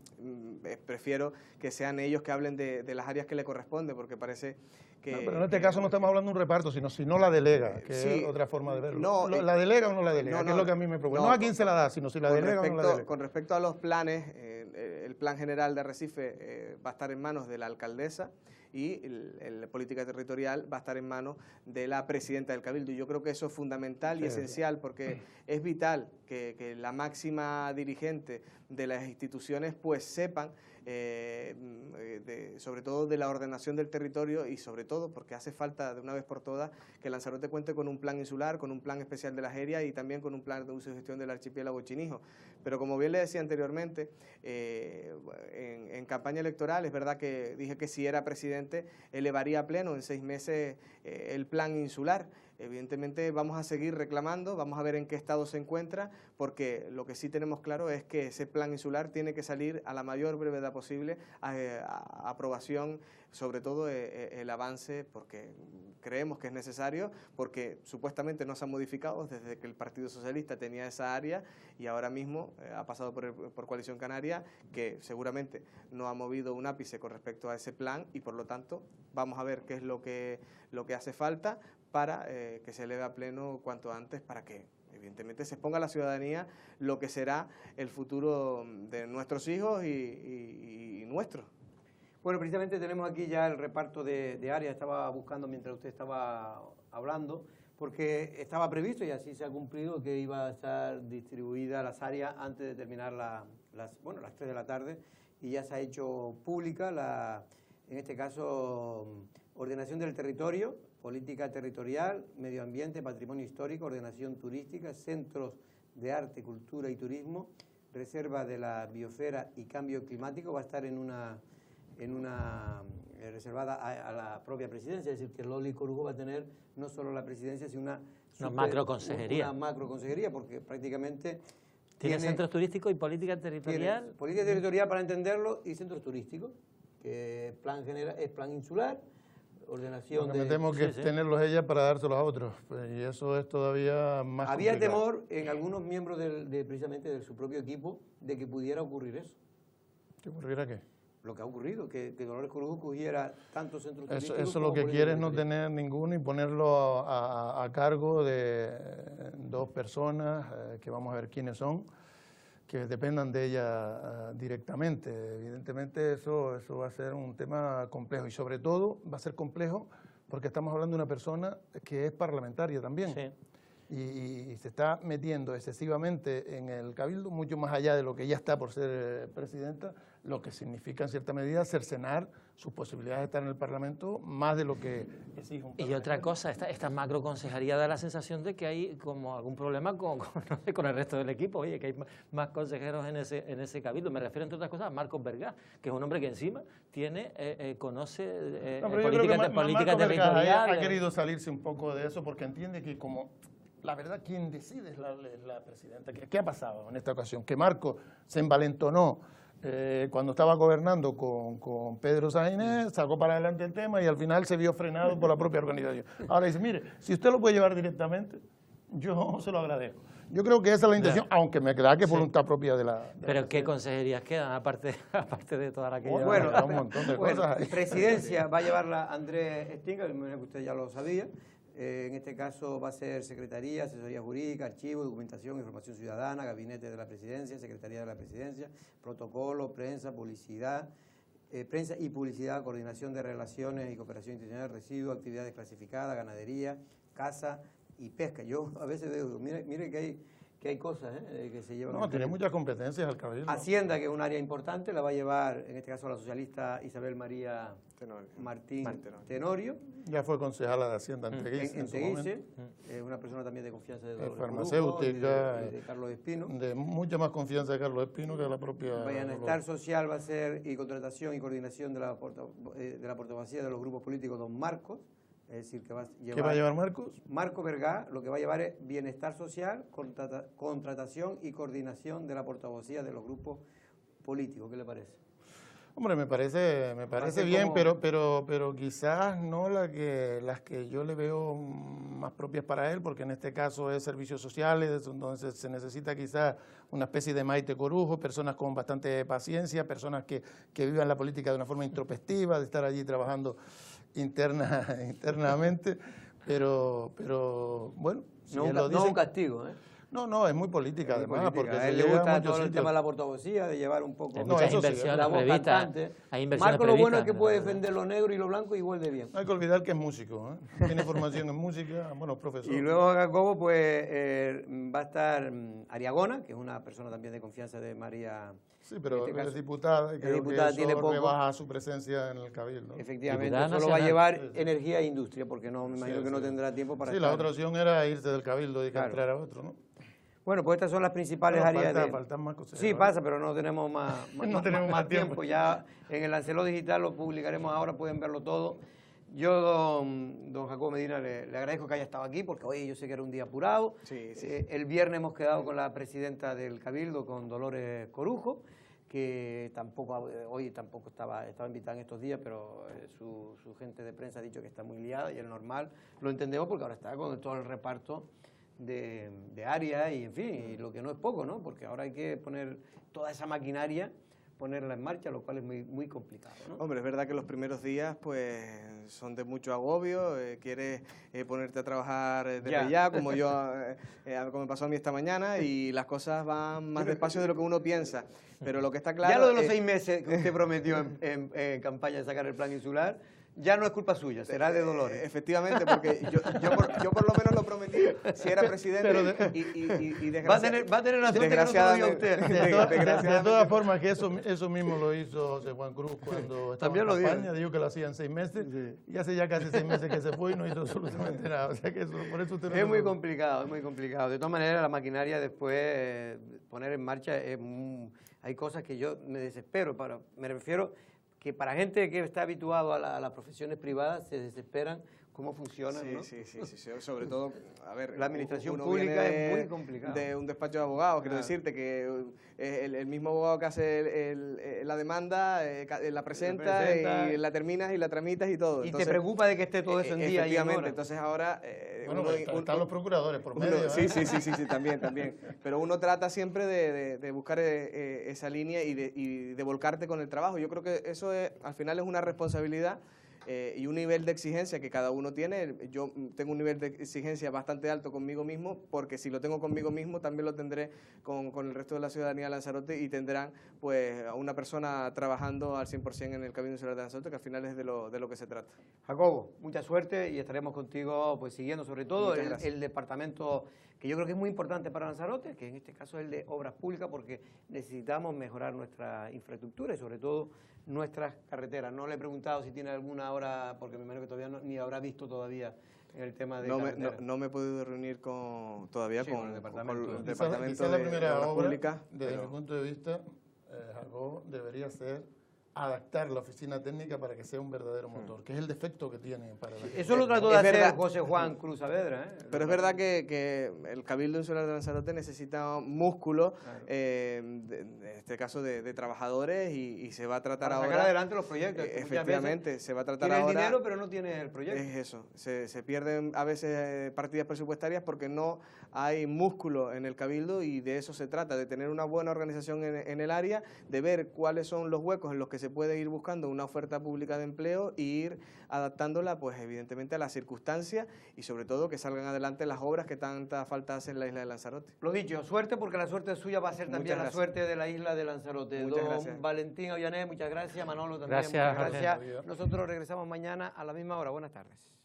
prefiero que sean ellos que hablen de las áreas que le corresponde, porque parece que... No, pero en este caso no estamos hablando de un reparto, sino si no la delega, que sí, es otra forma de verlo. No, ¿la delega o no la delega? Que es lo que a mí me preocupa. No a quién se la da, sino si la delega o no la delega. Con respecto a los planes, el plan general de Arrecife va a estar en manos de la alcaldesa, y la política territorial va a estar en manos de la presidenta del Cabildo. Y yo creo que eso es fundamental y esencial, porque es vital que la máxima dirigente de las instituciones pues sepan sobre todo de la ordenación del territorio y sobre todo porque hace falta de una vez por todas que Lanzarote cuente con un plan insular, con un plan especial de la Jeria y también con un plan de uso y gestión del archipiélago Chinijo. Pero como bien le decía anteriormente, en campaña electoral es verdad que dije que si era presidente elevaría a pleno en 6 meses el plan insular. Evidentemente vamos a seguir reclamando, vamos a ver en qué estado se encuentra, porque lo que sí tenemos claro es que ese plan insular tiene que salir a la mayor brevedad posible a aprobación, sobre todo el avance, porque creemos que es necesario, porque supuestamente no se ha modificado desde que el Partido Socialista tenía esa área y ahora mismo ha pasado por Coalición Canaria, que seguramente no ha movido un ápice con respecto a ese plan y por lo tanto vamos a ver qué es lo que hace falta para que se eleve a pleno cuanto antes, para que evidentemente se exponga a la ciudadanía lo que será el futuro de nuestros hijos y nuestro. Bueno, precisamente tenemos aquí ya el reparto de áreas. Estaba buscando mientras usted estaba hablando, porque estaba previsto y así se ha cumplido que iba a estar distribuida las áreas antes de terminar las 3 de la tarde, y ya se ha hecho pública en este caso, ordenación del territorio, política territorial, medio ambiente, patrimonio histórico, ordenación turística, centros de arte, cultura y turismo, reserva de la biosfera y cambio climático. Va a estar en una reservada a la propia presidencia, es decir, que Loli Corujo va a tener no solo la presidencia, sino una macroconsejería. Una macroconsejería, porque prácticamente ¿Tiene centros turísticos y política territorial? Tiene política territorial, para entenderlo, y centros turísticos, que es plan insular, ordenación Lo que me temo que es tenerlos ella para dárselos a otros, pues, y eso es todavía más Había complicado. temor en algunos miembros precisamente de su propio equipo de que pudiera ocurrir eso. ¿Que ocurriera qué? Lo que ha ocurrido, que Dolores Corujo cogiera tantos centros Eso turísticos. lo que quiere es no tener ninguno y ponerlo a cargo de dos personas, que vamos a ver quiénes son, que dependan de ella directamente. Evidentemente eso va a ser un tema complejo, y sobre todo va a ser complejo porque estamos hablando de una persona que es parlamentaria también. Sí. Y se está metiendo excesivamente en el Cabildo, mucho más allá de lo que ya está por ser presidenta, lo que significa en cierta medida cercenar sus posibilidades de estar en el Parlamento más de lo que exige un Y otra cosa, esta macroconsejería da la sensación de que hay como algún problema con el resto del equipo, oye, que hay más consejeros en ese Cabildo. Me refiero, entre otras cosas, a Marcos Vergás, que es un hombre que encima conoce política territorial. Ha querido salirse un poco de eso porque entiende que como... La verdad, quien decide es la presidenta. ¿Qué ha pasado en esta ocasión? Que Marcos se envalentonó cuando estaba gobernando con Pedro Sáenz, sacó para adelante el tema y al final se vio frenado por la propia organización. Ahora dice, mire, si usted lo puede llevar directamente, yo se lo agradezco. Yo creo que esa es la intención, aunque me queda que es voluntad propia de la... Pero ¿qué consejerías quedan, aparte de toda la que lleva? Bueno, un montón de cosas. Presidencia va a llevarla Andrés Stinga, que usted ya lo sabía. En este caso va a ser Secretaría, Asesoría Jurídica, Archivo, Documentación, Información Ciudadana, Gabinete de la Presidencia, Secretaría de la Presidencia, Protocolo, Prensa, Publicidad, Prensa y Publicidad, Coordinación de Relaciones y Cooperación Institucional, Residuos, Actividades Clasificadas, Ganadería, Caza y Pesca. Yo a veces veo, mire que hay cosas que se llevan... No, tiene muchas competencias al Cabildo. Hacienda, que es un área importante, la va a llevar, en este caso, la socialista Isabel María Martín Tenorio. Ya fue concejala de Hacienda en Teguise. En Teguise, una persona también de confianza de Dolores farmacéutica, Corujo, de Carlos Espino. De mucha más confianza de Carlos Espino que de la propia... Bienestar social va a ser, y contratación y coordinación de la portavocía de los grupos políticos, don Marcos. Es decir, que va a llevar... ¿Qué va a llevar Marcos? Marco Vergá, lo que va a llevar es bienestar social, contratación y coordinación de la portavocía de los grupos políticos. ¿Qué le parece? Hombre, me parece bien, como... pero quizás no las que yo le veo más propias para él, porque en este caso es servicios sociales, donde se necesita quizás una especie de Maite Corujo, personas con bastante paciencia, personas que vivan la política de una forma introspectiva, de estar allí trabajando internamente, pero bueno, si no, no un castigo, ¿eh? No, es muy política, además, porque a él le gusta todo el tema de la portavocía, de llevar un poco la voz cantante. Marco, lo bueno es que puede defender lo negro y lo blanco igual de bien. No hay que olvidar que es músico, tiene formación en música, bueno, profesor. Y luego Jacobo, pues va a estar Ariagona, que es una persona también de confianza de María. Sí, pero es diputada y creo que eso rebaja su presencia en el Cabildo. Efectivamente, solo va a llevar energía e industria, porque no me imagino que no tendrá tiempo para la otra opción era irse del Cabildo y entrar a otro, ¿no? Bueno, pues estas son las principales áreas faltan más cosas. Sí, pasa, pero no tenemos más tiempo. Ya en el Lancelot Digital lo publicaremos ahora, pueden verlo todo. Yo, don Jacobo Medina, le agradezco que haya estado aquí, porque hoy yo sé que era un día apurado. Sí. El viernes hemos quedado con la presidenta del Cabildo, con Dolores Corujo, que hoy tampoco estaba invitada en estos días, pero su gente de prensa ha dicho que está muy liada, y es normal, lo entendemos porque ahora está con todo el reparto de áreas y, en fin, y lo que no es poco, ¿no? Porque ahora hay que poner toda esa maquinaria, ponerla en marcha, lo cual es muy, muy complicado, ¿no? Hombre, es verdad que los primeros días pues son de mucho agobio, quieres ponerte a trabajar desde ya, como como me pasó a mí esta mañana, y las cosas van más despacio de lo que uno piensa. Pero lo que está claro... Ya lo de los 6 meses que usted prometió en campaña de sacar el plan insular, ya no es culpa suya, será de Dolores. Efectivamente, porque yo por lo menos lo prometí si era presidente y va a tener la suerte que no se lo diga usted. De todas formas, que eso mismo lo hizo José Juan Cruz cuando estaba en campaña, dijo que lo hacía en 6 meses, y hace ya casi 6 meses que se fue y no hizo absolutamente nada. O sea que por eso usted es muy complicado, es muy complicado. De todas maneras, la maquinaria después, poner en marcha, hay cosas que yo me desespero, me refiero que para gente que está habituado a las profesiones privadas se desesperan cómo funcionan, sí, ¿no? Sí, sobre todo, a ver... La administración uno pública viene es muy complicada. de un despacho de abogados, quiero decirte que el mismo abogado que hace la demanda, la presenta y la terminas y la tramitas y todo. Y entonces, te preocupa de que esté todo eso en día y en hora. Efectivamente, entonces ahora... Bueno, están los procuradores por medio. Sí, también. Pero uno trata siempre de buscar esa línea y de volcarte con el trabajo. Yo creo que eso al final es una responsabilidad y un nivel de exigencia que cada uno tiene. Yo tengo un nivel de exigencia bastante alto conmigo mismo, porque si lo tengo conmigo mismo también lo tendré con el resto de la ciudadanía de Lanzarote, y tendrán pues a una persona trabajando al 100% en el Cabildo Insular de Lanzarote, que al final es de lo que se trata. Jacobo, mucha suerte y estaremos contigo pues siguiendo sobre todo el departamento que yo creo que es muy importante para Lanzarote, que en este caso es el de Obras Públicas, porque necesitamos mejorar nuestra infraestructura y sobre todo nuestras carreteras. No le he preguntado si tiene alguna hora, porque me imagino que todavía ni habrá visto todavía en el tema de carreteras. No me he podido reunir todavía con el departamento Quizá la primera Obras obra, Públicas. desde mi punto de vista, Jacobo, debería ser adaptar la oficina técnica para que sea un verdadero motor, que es el defecto que tiene para la gente. Eso lo trató de hacer José Juan Cruz Saavedra. Pero es verdad que el Cabildo Insular de Lanzarote necesita músculo, en este caso de trabajadores, y se va a tratar para ahora... sacar adelante los proyectos. Efectivamente, se va a tratar ahora... ahora... Tiene el dinero, pero no tiene el proyecto. Es eso, se pierden a veces partidas presupuestarias porque no hay músculo en el Cabildo, y de eso se trata, de tener una buena organización en el área, de ver cuáles son los huecos en los que se puede ir buscando una oferta pública de empleo e ir adaptándola, pues evidentemente, a las circunstancias, y sobre todo que salgan adelante las obras que tanta falta hacen en la isla de Lanzarote. Lo dicho, suerte, porque la suerte suya va a ser también la suerte de la isla de Lanzarote. Muchas gracias. Valentín Aviané, muchas gracias. Manolo también, gracias, muchas gracias. Nosotros regresamos mañana a la misma hora. Buenas tardes.